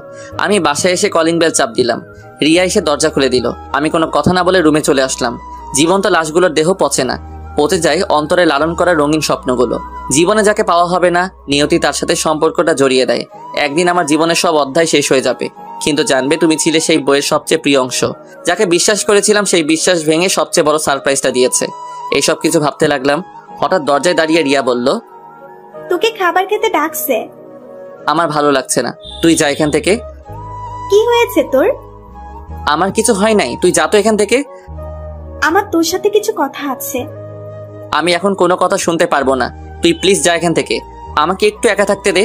আমি বাসায় এসে কলিং বেল চাপ দিলাম। রিয়া এসে দরজা খুলে দিল। আমি কোনো কথা না বলে রুমে চলে আসলাম। জীবন্ত লাশগুলোর দেহ পচে না, পচে যায় অন্তরে লালন করা রঙিন স্বপ্নগুলো। জীবনে যাকে পাওয়া হবে না, নিয়তি তার সাথে সম্পর্কটা জড়িয়ে দেয়। একদিন আমার জীবনের সব অধ্যায় শেষ হয়ে যাবে, কিন্তু জানবে তুমি ছিলে সেই বইয়ের সবচেয়ে প্রিয় অংশ। যাকে বিশ্বাস করেছিলাম সেই বিশ্বাস ভেঙে সবচেয়ে বড় সারপ্রাইজটা দিয়েছে। এইসব কিছু ভাবতে লাগলাম। হঠাৎ দরজায় দাঁড়িয়ে রিয়া বলল, তোকে খাবার খেতে ডাকছে। আমার ভালো লাগছে না, তুই যা এখান থেকে। কি হয়েছে তোর? আমার কিছু হয় নাই, তুই যা তো এখান থেকে। আমার তোর সাথে কিছু কথা আছে। আমি এখন কোনো কথা শুনতে পারবো না, তুই প্লিজ যা এখান থেকে। আমাকে একটু একা থাকতে দে।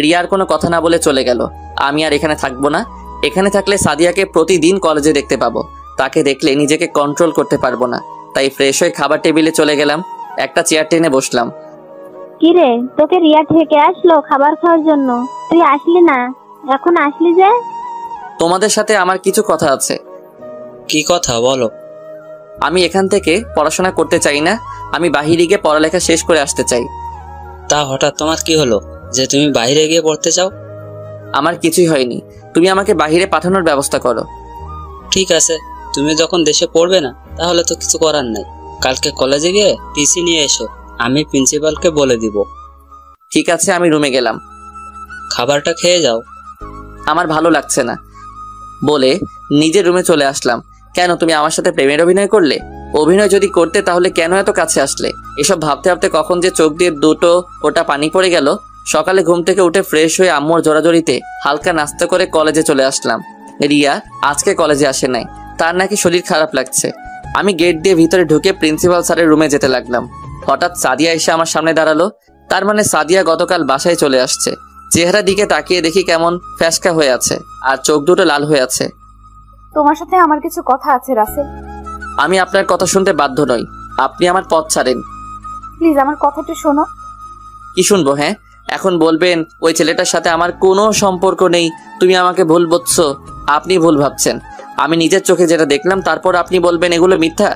রিয়ার কোনো কথা না বলে চলে গেল। আমি আর এখানে থাকবো না। এখানে থাকলে সাদিয়াকে প্রতিদিন কলেজে দেখতে পাবো। তাকে দেখলে নিজেকে কন্ট্রোল করতে পারবো না। তাই ফ্রেশ হয়ে খাবার টেবিলে চলে গেলাম। একটা চেয়ার টেনে বসলাম। কিরে, তোকে রিয়া থেকে আসলো খাবার খাওয়ার জন্য? তুই আসলি না, এখন আসলি যে? তোমাদের সাথে আমার কিছু কথা আছে। কি কথা বলো? আমি এখান থেকে পড়াশোনা করতে চাই না। আমি বাহিরে গিয়ে পড়ালেখা শেষ করে আসতে চাই। তা হঠাৎ তোমার কি হলো যে তুমি বাইরে গিয়ে পড়তে চাও? আমার কিছুই হয়নি, তুমি আমাকে বাহিরে পাঠানোর ব্যবস্থা করো। ঠিক আছে, তুমি যখন দেশে পড়বে না তাহলে তো কিছু করার নাই। কালকে কলেজে গিয়ে টিসি নিয়ে এসো, আমি প্রিন্সিপালকে বলে দিব। ঠিক আছে, আমি রুমে গেলাম। খাবারটা খেয়ে যাও। আমার ভালো লাগছে না বলে নিজের রুমে চলে আসলাম। কেন, তুমি আমার সাথে প্রেমের অভিনয় করলে? অভিনয় যদি করতে তাহলে কেন এত কাছে আসলে? এসব ভাবতে ভাবতে কখন যে চোখ দিয়ে দুটো ফোঁটা পানি পড়ে গেল। সকালে ঘুম থেকে উঠে ফ্রেশ হয়ে আম্মুর জোরাজোরিতে হালকা নাস্তা করে কলেজে চলে আসলাম। রিয়া আজকে কলেজে আসে নাই, তার নাকি শরীর খারাপ লাগছে। আমি গেট দিয়ে ভিতরে ঢুকে প্রিন্সিপাল স্যারের রুমে যেতে লাগলাম। হঠাৎ সাদিয়া এসে আমার সামনে দাঁড়ালো। তার মানে সাদিয়া গতকাল বাসায় চলে আসছে। চেহারা দিকে তাকিয়ে দেখি কেমন ফ্যাসকা হয়ে আছে আর চোখ দুটো লাল হয়ে আছে। তোমার সাথে আমার কিছু কথা আছে রাসেল। আমি আপনার কথা শুনতে বাধ্য নই, আপনি আমার পথ ছাড়েন। প্লিজ আমার কথাটা শোনো। কি শুনবো? হ্যাঁ, এখন বলবেন ওই ছেলেটার সাথে আমার কোনো সম্পর্ক নেই, তুমি আমাকে ভুল বুঝছো। আপনি ভুল ভাবছেন। আমি নিজের চোখে যেটা দেখলাম তারপর আপনি বলবেন এগুলো মিথ্যা।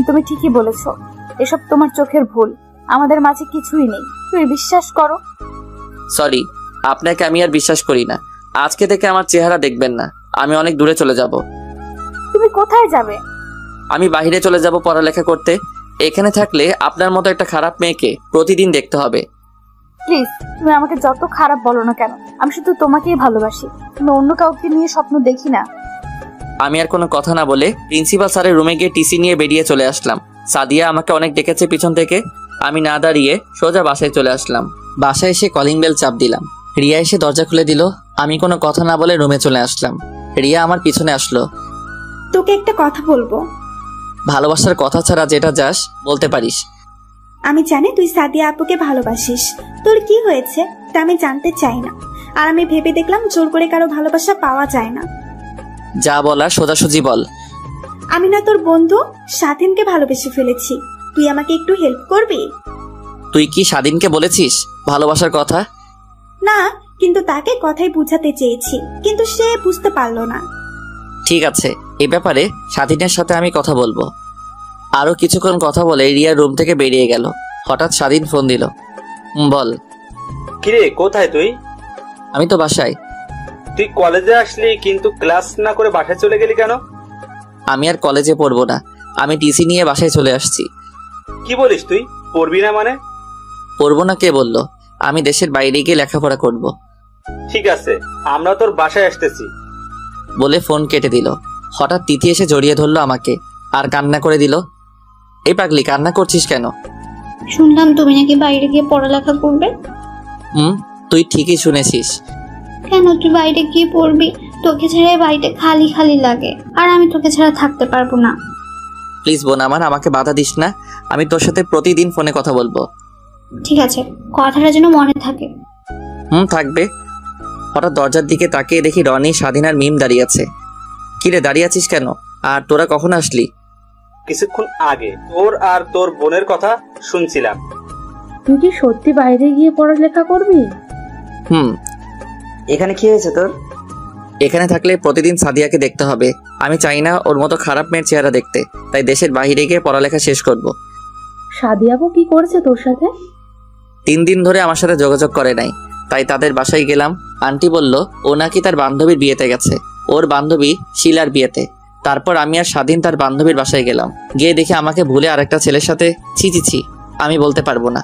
তুমি ঠিকই বলেছো, এসব তোমার চোখের ভুল। আমাদের মাঝে কিছুই নেই, তুমি বিশ্বাস করো। সরি, আপনাকে আমি আর বিশ্বাস করি না। আজকে থেকে আমার চেহারা দেখবেন না, আমি অনেক দূরে চলে যাব। তুমি কোথায় যাবে? আমি বাইরে চলে যাব পড়ালেখা করতে। এখানে থাকলে আপনার মতো একটা খারাপ মেয়েকে প্রতিদিন দেখতে হবে। প্লিজ, তুমি আমাকে যত খারাপ বলো না কেন, আমি শুধু তোমাকেই ভালোবাসি। তুমি অন্য কাউকে নিয়ে স্বপ্ন দেখি না। আমি আর কোনো কথা না বলে প্রিন্সিপাল স্যারের রুমে গিয়ে টিসি নিয়ে বেরিয়ে চলে আসলাম। সাদিয়া আমাকে অনেক ডেকেছে পিছন থেকে। আমি না দাঁড়িয়ে সোজা বাসায় চলে আসলাম। বাসায় এসে কলিং বেল চাপ দিলাম। রিয়া এসে দরজা খুলে দিল। আমি কোনো কথা না বলে রুমে চলে আসলাম। রিয়া আমার পিছনে আসলো। তোকে একটা কথা বলবো। ভালোবাসার কথা ছাড়া যেটা যাস বলতে পারিস। আমি জানি তুই সাদিয়া আপুকে ভালোবাসিস, তোর কি হয়েছে তা আমি জানতে চাই না। আর আমি ভেবে দেখলাম জোর করে কারো ভালোবাসা পাওয়া যায় না। যা বলার সোজাসুজি বল। আমি না তোর বন্ধু স্বাধীনকে ভালোবেসে ফেলেছি, তুই আমাকে একটু হেল্প করবি? তুই কি স্বাধীনকে বলেছিস ভালোবাসার কথা? না, কিন্তু তাকে কথাই বুঝাতে চেয়েছি, কিন্তু সে বুঝতে পারলো না। ঠিক আছে, এ ব্যাপারে স্বাধীনের সাথে আমি কথা বলবো। আরো কিছুক্ষণ কথা বলে রিয়া রুম থেকে বেরিয়ে গেল। হঠাৎ স্বাধীন ফোন দিল। বল। কিরে, কোথায় তুই? আমি তো বাসায়। তুই কলেজে আসলি কিন্তু ক্লাস না করে বাসায় চলে গেলি কেন? আমি আর কলেজে পড়বো না, আমি টিসি নিয়ে বাসায় চলে আসছি। কি বলিস তুই? পড়বি না মানে? পড়বো না কে বললো? আমি দেশের বাইরে গিয়ে লেখাপড়া করব। ঠিক আছে, আমরা তোর বাসায় আসতেছি বলে ফোন কেটে দিল। হঠাৎ তিথি এসে জড়িয়ে ধরলো আমাকে আর কান্না করে দিল। এই পাগলি, কান্না করছিস কেন? শুনলাম তুমি নাকি বাইরে গিয়ে পড়ালেখা করবে। তুই ঠিকই শুনেছিস। কেন তুই বাইরে গিয়ে পড়বি? তোকে ছাড়া বাড়িতে খালি খালি লাগে, আর আমি তোকে ছাড়া থাকতে পারবো না। প্লিজ বোন আমার, আমাকে বাধা দিস না। আমি তোর সাথে প্রতিদিন ফোনে কথা বলবো। ঠিক আছে, কথাটা যেন মনে থাকে। থাকবে। হঠাৎ দরজার দিকে তাকিয়ে দেখি রনি, স্বাধীন আর মিম দাঁড়িয়ে আছে। কিরে, দাঁড়িয়ে আছিস কেন? আর তোরা কখন আসলি? কিছুক্ষণ আগে তোর আর তোর বোনের কথা শুনছিলাম। তুই কি সত্যি বাইরে গিয়ে পড়ালেখা করবি? এখানে কি হয়েছে তোর? এখানে থাকলে প্রতিদিন সাদিয়াকে দেখতে হবে। আমি চাই না ওর মতো খারাপ মেয়ের চেহারা দেখতে, তাই দেশের বাইরে গিয়ে পড়ালেখা শেষ করব। সাদিয়াবু কি করেছে তোর সাথে? 3 দিন ধরে আমার সাথে যোগাযোগ করে নাই, তাই তাদের বাসায় গেলাম। আন্টি বলল ও নাকি তার বান্ধবীর বিয়েতে গেছে, ওর বান্ধবী শিলার বিয়েতে। তারপর আমি আর স্বাধীন তার বান্ধবীর বাসায় গেলাম। গিয়ে দেখি আমাকে ভুলে আরেকটা ছেলের সাথে। ছি, আমি বলতে পারবো না।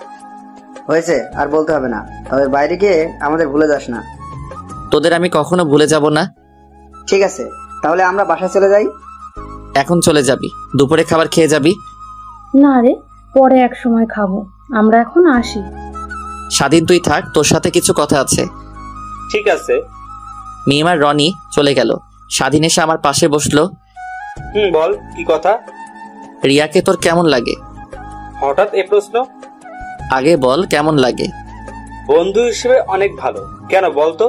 হয়েছে, আর বলতে হবে না। তবে বাইরে গিয়ে আমাদের ভুলে যাস না। তোদের আমি কখনো ভুলে যাব না। ঠিক আছে, তাহলে আমরা বাসায় চলে যাই। এখন চলে যাবি? দুপুরে খাবার খেয়ে যাবি? না রে, পরে এক সময় খাবো, আমরা এখন আসি। স্বাধীন তুই থাক, তোর সাথে কিছু কথা আছে। ঠিক আছে। মিম আর রনি চলে গেল। স্বাধীন এসে আমার পাশে বসলো। বল, কি কথা? রিয়াকে তোর কেমন লাগে? হঠাৎ এ প্রশ্ন? আগে বল কেমন লাগে। বন্ধু হিসেবে অনেক ভালো। কেন বলতো?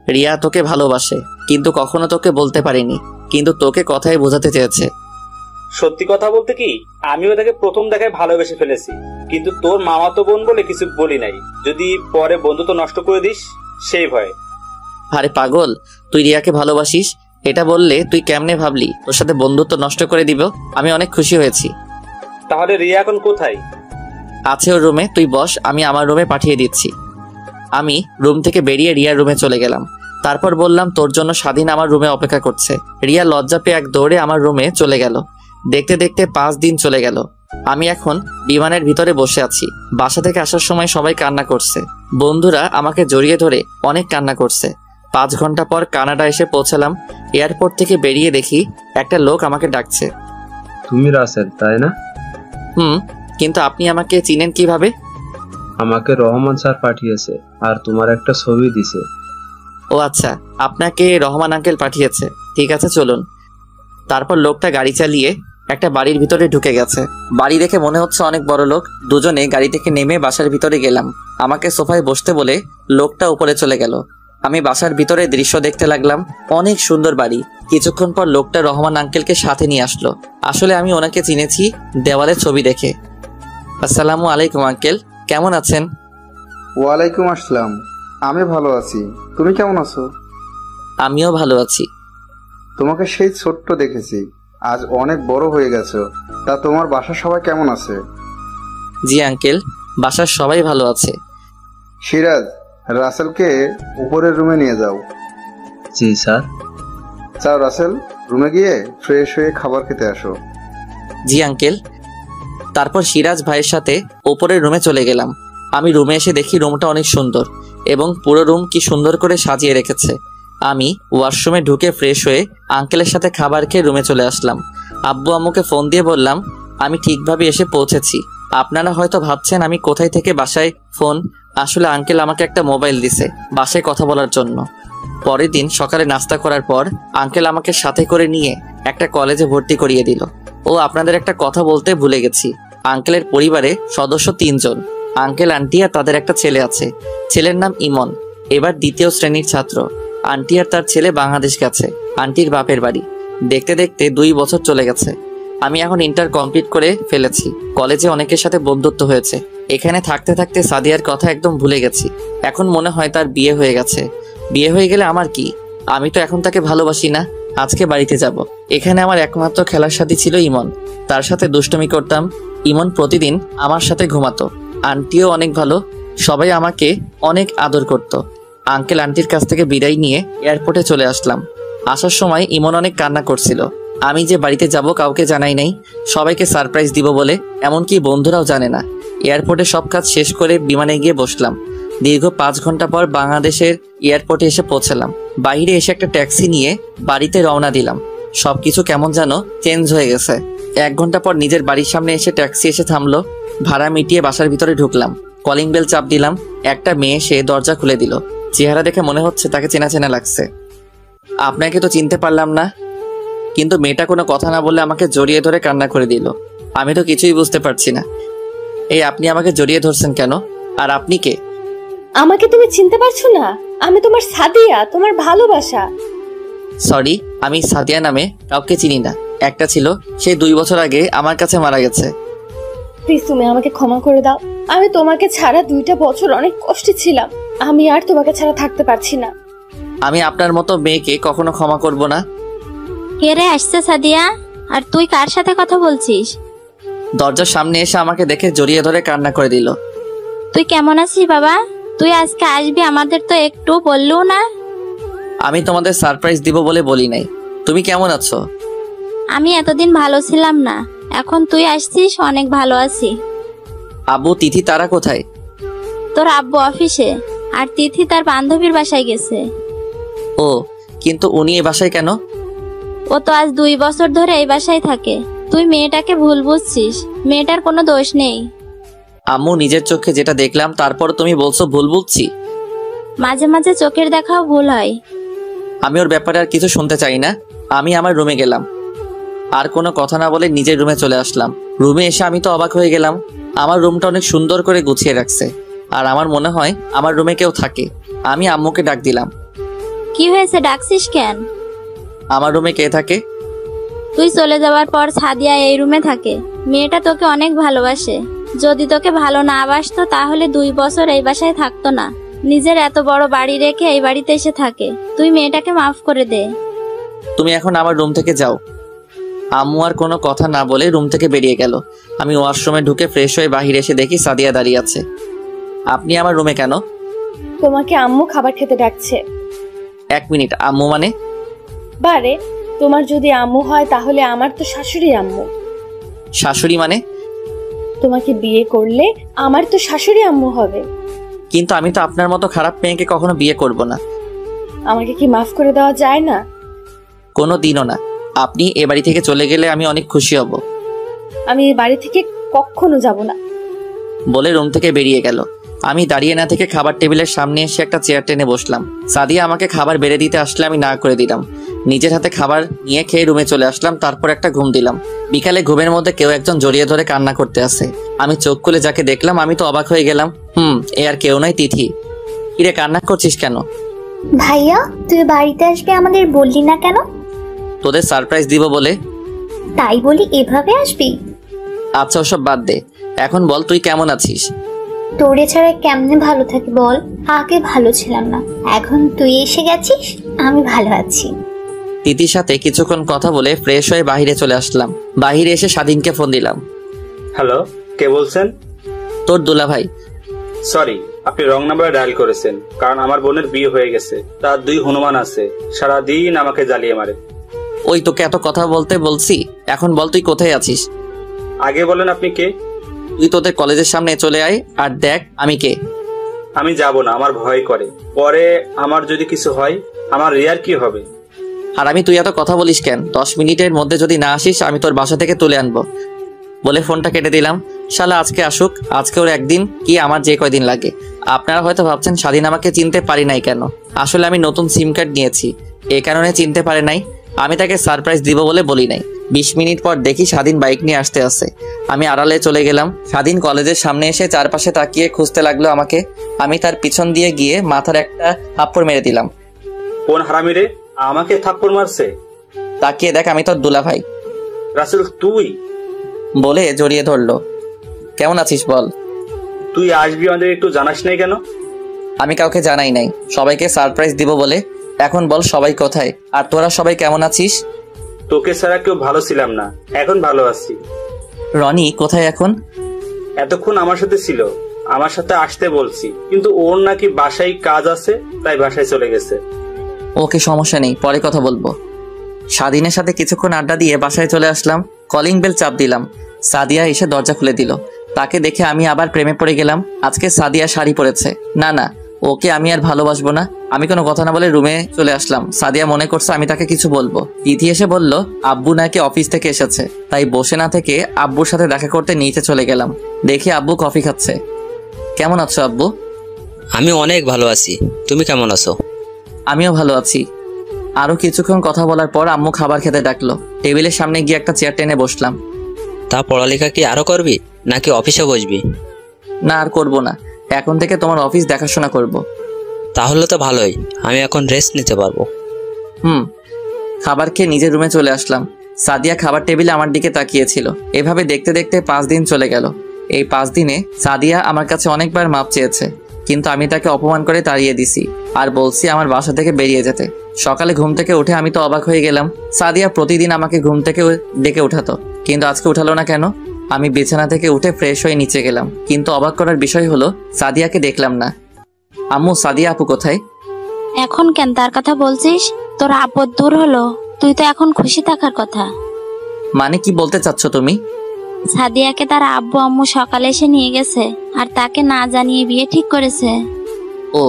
রিয়া তোকে ভালোবাসে, কিন্তু কখনো তোকে বলতে পারিনি, কিন্তু তোকে কথাই বোঝাতে চেয়েছে। সত্যি কথা বলতে কি, আমিও তাকে প্রথম দেখায় ভালোবেসে ফেলেছি, কিন্তু তোর মামাতো বোন বলে কিছু বলি নাই, যদি পরে বন্ধুত্ব নষ্ট করে দিস সেই ভয়ে। আরে পাগল, তুই রিয়াকে ভালোবাসিস এটা বললে তুই কেমনে ভাবলি তোর সাথে বন্ধুত্ব নষ্ট করে দিব? আমি অনেক খুশি হয়েছি। তাহলে রিয়া এখন কোথায়? আছে ওর রুমে, তুই বস, আমি আমার রুমে পাঠিয়ে দিচ্ছি। আমি রুম থেকে বেরিয়ে রিয়ার রুমে চলে গেলাম। তারপর বললাম তোর জন্য স্বাধীন আমার রুমে অপেক্ষা করছে। রিয়া লজ্জা পেয়ে এক দৌড়ে আমার রুমে চলে গেল। দেখতে দেখতে 5 দিন চলে গেল। আমি এখন বিমানের ভিতরে বসে আছি। বাসা থেকে আসার সময় সবাই কান্না করছে, বন্ধুরা আমাকে জড়িয়ে ধরে অনেক কান্না করছে। 5 ঘন্টা পর কানাডা এসে পৌঁছালাম। এয়ারপোর্ট থেকে বেরিয়ে দেখি একটা লোক আমাকে ডাকছে। তুমি রাসেল, তাই না? কিন্তু আপনি আমাকে চিনেন কিভাবে? আমাকে রহমান স্যার পাঠিয়েছে, আর তোমার একটা ছবি দিছে। ও আচ্ছা, আপনাকে রহমান আঙ্কেল পাঠিয়েছে। ঠিক আছে চলুন। তারপর লোকটা গাড়ি চালিয়ে একটা বাড়ির ভিতরে ঢুকে গেছে। বাড়ি দেখে মনে হচ্ছে অনেক বড় লোক। দুজনে গাড়ি থেকে নেমে বাসার ভিতরে গেলাম। আমাকে সোফায় বসতে বলে লোকটা উপরে চলে গেল। আমি বাসার ভিতরে দৃশ্য দেখতে লাগলাম। অনেক সুন্দর বাড়ি। কিছুক্ষণ পর লোকটা রহমান আঙ্কেলকে সাথে নিয়ে আসলো। আসলে আমি ওনাকে চিনেছি দেওয়ালে ছবি দেখে। আসসালামু আলাইকুম আঙ্কেল, কেমন আছেন? ওয়ালাইকুম আসসালাম। আমি ভালো আছি, তুমি কেমন আছো? আমিও ভালো আছি। তোমাকে সেই ছোট্ট দেখেছি, আজ অনেক বড় হয়ে গেছো। তা তোমার বাসার সবাই কেমন আছে? জি আঙ্কেল, বাসার সবাই ভালো আছে। সিরাজ, রাসেলকে উপরের রুমে নিয়ে যাও। জি স্যার। যাও রাসেল, রুমে গিয়ে ফ্রেশ হয়ে খাবার খেতে আসো। জি আঙ্কেল। তারপর সিরাজ ভাইয়ের সাথে ওপরের রুমে চলে গেলাম। আমি রুমে এসে দেখি রুমটা অনেক সুন্দর এবং পুরো রুম কি সুন্দর করে সাজিয়ে রেখেছে। আমি ওয়াশরুমে ঢুকে ফ্রেশ হয়ে আঙ্কেলের সাথে খাবার খেয়ে রুমে চলে আসলাম। আব্বু আম্মুকে ফোন দিয়ে বললাম আমি ঠিকভাবে এসে পৌঁছেছি। আপনারা হয়তো ভাবছেন আমি কোথায় থেকে বাসায় ফোন। আসলে আঙ্কেল আমাকে একটা মোবাইল দিছে বাসায় কথা বলার জন্য। পরের দিন সকালে নাস্তা করার পর আঙ্কেল আমাকে সাথে করে নিয়ে একটা কলেজে ভর্তি করিয়ে দিল। ও আপনাদের একটা কথা বলতে ভুলে গেছি, আঙ্কেলের পরিবারে সদস্য 3 জন। আঙ্কেল, আন্টি আর তাদের একটা ছেলে আছে। ছেলের নাম ইমন, এবার 2য় শ্রেণীর ছাত্র। আন্টি আর তার ছেলে বাংলাদেশ গেছে আন্টির বাপের বাড়ি। দেখতে দেখতে 2 বছর চলে গেছে। আমি এখন ইন্টার কমপ্লিট করে ফেলেছি। কলেজে অনেকের সাথে বন্ধুত্ব হয়েছে। এখানে থাকতে থাকতে সাদিয়ার কথা একদম ভুলে গেছি। এখন মনে হয় তার বিয়ে হয়ে গেছে। বিয়ে হয়ে গেলে আমার কি? আমি তো এখন তাকে ভালোবাসি না। আজকে বাড়িতে যাব। এখানে আমার একমাত্র খেলার সাথী ছিল ইমন। তার সাথে দুষ্টুমি করতাম। ইমন প্রতিদিন আমার সাথে ঘুমাতো। আন্টিও অনেক ভালো, সবাই আমাকে অনেক আদর করত। আঙ্কেল আন্টির কাছ থেকে বিদায় নিয়ে এয়ারপোর্টে চলে আসলাম। আসার সময় ইমন অনেক কান্না করছিল। আমি যে বাড়িতে যাব কাউকে জানাই নাই, সবাইকে সারপ্রাইজ দিব বলে, এমনকি বন্ধুরাও জানে না। এয়ারপোর্টে সব কাজ শেষ করে বিমানে গিয়ে বসলাম। দীর্ঘ 5 ঘন্টা পর বাংলাদেশের এয়ারপোর্টে এসে পৌঁছালাম। বাইরে এসে একটা ট্যাক্সি নিয়ে বাড়িতে রওনা দিলাম। সবকিছু কেমন যেন চেঞ্জ হয়ে গেছে। 1 ঘন্টা পর নিজের বাড়ির সামনে এসে ট্যাক্সি এসে থামলো। ভাড়া মিটিয়ে বাসার ভিতরে ঢুকলাম। কলিং বেল চাপ দিলাম। একটা মেয়ে এসে দরজা খুলে দিল। চেহারা দেখে মনে হচ্ছে তাকে চেনা চেনা লাগছে। আপনাকে তো চিনতে পারলাম না। কিন্তু মেয়েটা কোনো কথা না বলে আমাকে জড়িয়ে ধরে কান্না করে দিল। আমি তো কিছুই বুঝতে পারছি না। এই আপনি আমাকে জড়িয়ে ধরছেন কেন? আর আপনি কে? আমাকে তুমি চিনতে পারছো না? আমি তোমার সাদিয়া, তোমার ভালোবাসা। সরি, আমি সাদিয়া নামে কাউকে চিনি না। একটা ছিল, সে 2 বছর আগে আমার কাছে মারা গেছে। প্লিজ তুমি আমাকে ক্ষমা করে দাও। আমি তোমাকে ছাড়া 2টা বছর অনেক কষ্টে ছিলাম। আমি আর তোমাকে ছাড়া থাকতে পারছি না। আমি আপনার মতো মেয়েকে কখনো ক্ষমা করব না। কে রে আসছে সাদিয়া? আর তুই কার সাথে কথা বলছিস? দরজার সামনে এসে আমাকে দেখে জড়িয়ে ধরে কান্না করে দিল। তুই কেমন আছিস বাবা? তুই আজকে আসবি, আমাদের তো একটু বললও না। আমি তোমাদের সারপ্রাইজ দিব বলে বলি নাই। তুমি কেমন আছো? আমি এতদিন ভালো ছিলাম না, এখন তুই আসছিস, অনেক ভালো আছি। আব্বু, তিথি তারা কোথায়? তোর আব্বু অফিসে, আর তিথি তার বান্ধবীর বাসায় গেছে। ও, কিন্তু উনি এই বাসায় কেন? ও তো আজ 2 বছর ধরে এই বাসায় থাকে। তুই মেয়েটাকে ভুল বুঝছিস, মেয়েটার কোনো দোষ নেই। আম্মু, নিজের চোখে যেটা দেখলাম তারপর তুমি বলছো ভুল বুঝছি। মাঝে মাঝে চোখের দেখাও ভুল হয়। আমি ওর ব্যাপারে আর কিছু শুনতে চাই না। আমি আমার রুমে গেলাম। আর কোনো কথা না বলে নিজের রুমে চলে আসলাম। রুমে এসে আমি তো অবাক হয়ে গেলাম। আমার রুমটা অনেক সুন্দর করে গুছিয়ে রাখছে। আর আমার মনে হয় আমার রুমে কেউ থাকে। আমি আম্মুকে ডাক দিলাম। কি হয়েছে, ডাকছিস কেন? আমার রুমে কে থাকে? তুই চলে যাওয়ার পর সাদিয়া এই রুমে থাকে। মেয়েটা তোকে অনেক ভালোবাসে। যদি তোকে ভালো না বাসতো তাহলে 2 বছর এই বাসায় থাকতো না। নিজের এত বড় বাড়ি রেখে এই বাড়িতে এসে থাকে। তুই মেয়েটাকে মাফ করে দে। তুমি এখন আমার রুম থেকে যাও। আম্মু আর কোনো কথা না বলে রুম থেকে বেরিয়ে গেল। আমি ওয়াশরুমে ঢুকে ফ্রেশ হয়ে বাহিরে এসে দেখি সাদিয়া দাঁড়িয়ে আছে। আপনি আমার রুমে কেন? তোমাকে আম্মু খাবার খেতে ডাকছে। 1 মিনিট, আম্মু মানে? বারে, তোমার যদি আম্মু হয় তাহলে আমার তো শাশুড়ি আম্মু। শাশুড়ি মানে? তোমাকে বিয়ে করলে আমার তো শাশুড়ি আম্মু হবে। কিন্তু আমি তো আপনার মতো খারাপ মেয়েকে কখনো বিয়ে করব না। আমাকে কি মাফ করে দেওয়া যায় না? কোনো দিনও না। আপনি এ বাড়ি থেকে চলে গেলে আমি অনেক খুশি হব। আমি এই বাড়ি থেকে কখনো যাব না। বলে রুম থেকে বেরিয়ে গেল। আমি দাঁড়িয়ে না থেকে খাবার টেবিলের সামনে এসে একটা চেয়ার টেনে বসলাম। সাদিয়া আমাকে খাবার বেড়ে দিতে আসলে আমি না করে দিলাম। নিজের হাতে খাবার নিয়ে খেয়ে রুমে চলে আসলাম। তারপর একটা ঘুম দিলাম। বিকালে ঘুমের মধ্যে কেউ একজন জড়িয়ে ধরে কান্না করতে আসে। আমি চোখ খুলে যাকে দেখলাম আমি তো অবাক হয়ে গেলাম। এ আর কেউ নয়, তিথি। কিরে কান্না করছিস কেন? ভাইয়া, তুই বাড়িতে আসবি আমাদের বললি না কেন? তোদের সারপ্রাইজ দিব বলে। তাই বলি এভাবে আসবি? আচ্ছা ওসব বাদ দে, এখন বল তুই কেমন আছিস? তোরে ছাড়া কেমনে ভালো থাকি বল? আগে ভালো ছিলাম না, এখন তুই এসে গেছিস, আমি ভালো আছি। তিথির সাথে কিছুক্ষণ কথা বলে ফ্রেশ হয়ে বাইরে চলে আসলাম। বাইরে এসে স্বাধীনকে ফোন দিলাম। হ্যালো, কে বলছেন? তোর দুলাভাই। সরি, আপনি রং নাম্বারে ডায়াল করেছেন। কারণ আমার বোনের বিয়ে হয়ে গেছে, তার 2 হনুমান আছে, সারাদিন আমাকে জ্বালিয়ে মারে। ওই তোকে এত কথা বলতে বলছি, এখন বল তুই কোথায় আছিস? আগে বলেন আপনি কে? তুই তোদের কলেজের সামনে চলে আয় আর দেখ আমি কে। আমি যাব না, আমার ভয় করে। পরে আমার যদি কিছু হয়, আমার রিয়ার কি হবে? আর আমি তুই এত কথা বলিস কেন? 10 মিনিটের মধ্যে যদি না আসিস আমি তোর বাসা থেকে তুলে আনবো বলে ফোনটা কেটে দিলাম। শালা আজকে আসুক, আজকে ওর একদিন কি আমার যে কয়দিন লাগে। আপনারা হয়তো ভাবছেন স্বাধীন আমাকে চিনতে পারি নাই কেন। আসলে আমি নতুন সিম কার্ড নিয়েছি, এই কারণে চিনতে পারে নাই। আমি তাকে সারপ্রাইজ দিব বলে বলি নাই। 20 মিনিট পর দেখি স্বাধীন বাইক নিয়ে আসতে আসে। আমি আড়ালে চলে গেলাম। স্বাধীন কলেজের সামনে এসে চারপাশে তাকিয়ে খুঁজতে লাগলো আমাকে। আমি তার পিছন দিয়ে গিয়ে মাথার একটা থাপ্পড় মেরে দিলাম। কোন হারামি রে আমাকে থাপ্পড় মারছে? তাকিয়ে দেখ আমি তোর দুলাভাই। রাসেল তুই? বলে জড়িয়ে ধরলো। কেমন আছিস বল? তুই আসবি আমাদের একটু জানাস নাই কেন? আমি কাউকে জানাই নাই, সবাইকে সারপ্রাইজ দিব বলে। এখন বল সবাই কোথায় আর তোরা সবাই কেমন আছিস? তোকে ছাড়া কেউ ভালো ছিলাম না, এখন ভালো আছি। রনি কোথায় এখন? এতক্ষণ আমার সাথে ছিল, আমার সাথে আসতে বলছি, কিন্তু ওর নাকি বাসায় কাজ আছে, তাই বাসায় চলে গেছে। ওকে সমস্যা নেই, পরে কথা বলবো। স্বাধীনের সাথে কিছুক্ষণ আড্ডা দিয়ে বাসায় চলে আসলাম। কলিং বেল চাপ দিলাম। সাদিয়া এসে দরজা খুলে দিল। তাকে দেখে আমি আবার প্রেমে পড়ে গেলাম। আজকে সাদিয়া শাড়ি পরেছে। না না, ওকে আমি আর ভালোবাসবো না। আমি কোনো কথা না বলে রুমে চলে আসলাম। সাদিয়া মনে করছে আমি তাকে কিছু বলবো। তিথি এসে বলল আব্বু নাকি অফিস থেকে এসেছে, তাই বসে না থেকে আব্বুর সাথে দেখা করতে নিচে চলে গেলাম। দেখি আব্বু কফি খাচ্ছে। কেমন আছো আব্বু? আমি অনেক ভালো আছি, তুমি কেমন আছো? আমিও ভালো আছি। আরো কিছুক্ষণ কথা বলার পর আম্মু খাবার খেতে ডাকলো। টেবিলের সামনে গিয়ে একটা চেয়ার টেনে বসলাম। তা পড়ালেখা কি আরো করবি নাকি অফিসে বসবি? না আর করবো না, এখন থেকে তোমার অফিস দেখাশোনা করব। তাহলে তো ভালোই, আমি এখন রেস্ট নিতে পারবো। খাবার খেয়ে নিজের রুমে চলে আসলাম। সাদিয়া খাবার টেবিলে আমার দিকে তাকিয়েছিল। এভাবে দেখতে দেখতে 5 দিন চলে গেল। এই 5 দিনে সাদিয়া আমার কাছে অনেকবার মাপ চেয়েছে, কিন্তু আমি তাকে অপমান করে তাড়িয়ে দিছি আর বলছি আমার বাসা থেকে বেরিয়ে যেতে। সকালে ঘুম থেকে উঠে আমি তো অবাক হয়ে গেলাম। সাদিয়া প্রতিদিন আমাকে ঘুম থেকে ডেকে উঠাতো, কিন্তু আজকে উঠালো না কেন? আমি বিছানা থেকে উঠে ফ্রেশ হয়ে নিচে গেলাম, কিন্তু অবাক করার বিষয় হলো সাদিয়াকে দেখলাম না। আম্মু, সাদিয়া আপু কোথায়? এখন কেন তার কথা বলছিস? তোর আপদ দূর হলো, তুই তো এখন খুশি থাকার কথা। মানে কি বলতে চাচ্ছ তুমি? সাদিয়াকে তার আব্বু আম্মু সকালে এসে নিয়ে গেছে আর তাকে না জানিয়ে বিয়ে ঠিক করেছে। ও,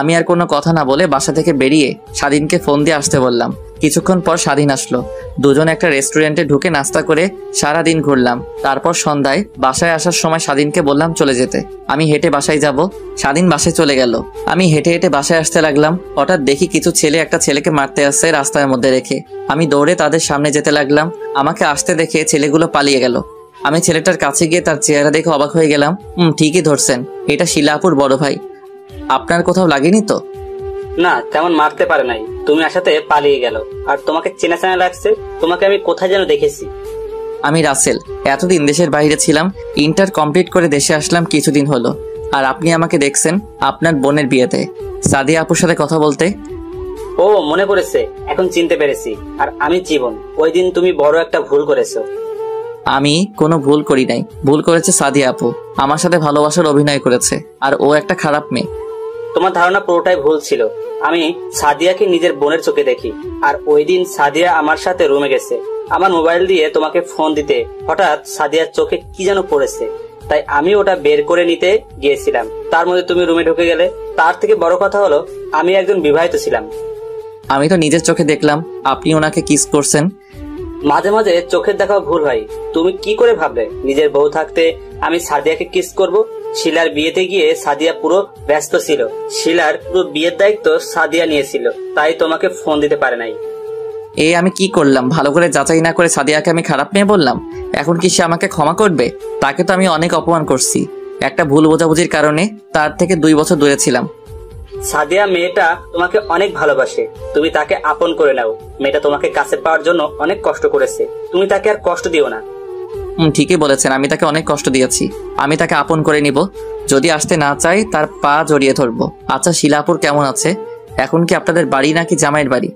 আমি আর কোনো কথা না বলে বাসা থেকে বেরিয়ে স্বাধীনকে ফোন দিয়ে আসতে বললাম। কিছুক্ষণ পর স্বাধীন আসলো। দুজন একটা রেস্টুরেন্টে ঢুকে নাস্তা করে সারাদিন ঘুরলাম। তারপর সন্ধ্যায় বাসায় আসার সময় স্বাধীনকে বললাম চলে যেতে। আমি হেঁটে বাসায় যাব। স্বাধীন বাসায় চলে গেল। আমি হেঁটে হেঁটে বাসায় আসতে লাগলাম। হঠাৎ দেখি কিছু ছেলে একটা ছেলেকে মারতে আসছে রাস্তার মধ্যে রেখে। আমি দৌড়ে তাদের সামনে যেতে লাগলাম। আমাকে আসতে দেখে ছেলেগুলো পালিয়ে গেল। আমি ছেলেটার কাছে গিয়ে তার চেহারা দেখে অবাক হয়ে গেলাম। ঠিকই ধরছেন, এটা শিলা আপুর বড় ভাই। আপনার কোথাও লাগেনি তো? না, তেমন মারতে পারে নাই, তুমি আসাতে পালিয়ে গেল। আর তোমাকে চেনা চেনা লাগছে, তোমাকে আমি কোথায় যেন দেখেছি। আমি রাসেল, এতদিন দেশের বাইরে ছিলাম। ইন্টার কমপ্লিট করে দেশে আসলাম কিছুদিন হলো। আর আপনি আমাকে দেখছেন আপনার বোনের বিয়েতে সাদিয়া আপুর সাথে কথা বলতে। ও মনে পড়েছে, এখন চিনতে পেরেছি। আর আমি জীবন। ওই দিন তুমি বড় একটা ভুল করেছো। আমি কোনো ভুল করি নাই, ভুল করেছে সাদিয়া আপু। আমার সাথে ভালোবাসার অভিনয় করেছে, আর ও একটা খারাপ মেয়ে। তোমার ধারণা পুরোটাই ভুল ছিল। আমি সাদিয়াকে নিজের বোনের চোখে দেখি। আর ওই দিন সাদিয়া আমার সাথে রুমে গেছে। আমার মোবাইল দিয়ে তোমাকে ফোন দিতে হঠাৎ সাদিয়ার চোখে কি যেন পড়েছে, তাই আমি ওটা বের করে নিতে গিয়েছিলাম। তার মধ্যে তুমি রুমে ঢুকে গেলে। তার থেকে বড় কথা হলো, আমি একজন বিবাহিত ছিলাম। আমি তো নিজের চোখে দেখলাম আপনি ওনাকে কিস করছেন। মাঝে মাঝে চোখের দেখাও ভুল হয়। তুমি কি করে ভাবলে নিজের বউ থাকতে আমি সাদিয়াকে কিস করব? শিলার বিয়েতে গিয়ে সাদিয়া পুরো ব্যস্ত ছিল। শিলার পুরো বিয়ের দায়িত্ব সাদিয়া নিয়েছিল, তাই তোমাকে ফোন দিতে পারে নাই। আমি কি করলাম? ভালো করে যাচাই না করে সাদিয়াকে আমি খারাপ মেয়ে বললাম। এখন কি সে আমাকে ক্ষমা করবে? তাকে তো আমি অনেক অপমান করছি। একটা ভুল বোঝাবুঝির কারণে তার থেকে 2 বছর দূরে ছিলাম। সাদিয়া মেয়েটা তোমাকে অনেক ভালোবাসে, তুমি তাকে আপন করে নাও। মেয়েটা তোমাকে কাছে পাওয়ার জন্য অনেক কষ্ট করেছে, তুমি তাকে আর কষ্ট দিও না। ঠিকই বলেছেন, আমি তাকে অনেক কষ্ট দিয়েছি। আমি তাকে আপন করে নিব। যদি আসতে না চাই তার পা জড়িয়ে ধরবো। আচ্ছা, শিলাপুর কেমন আছে? এখন কি আপনাদের বাড়ি নাকি জামাইয়ের বাড়ি?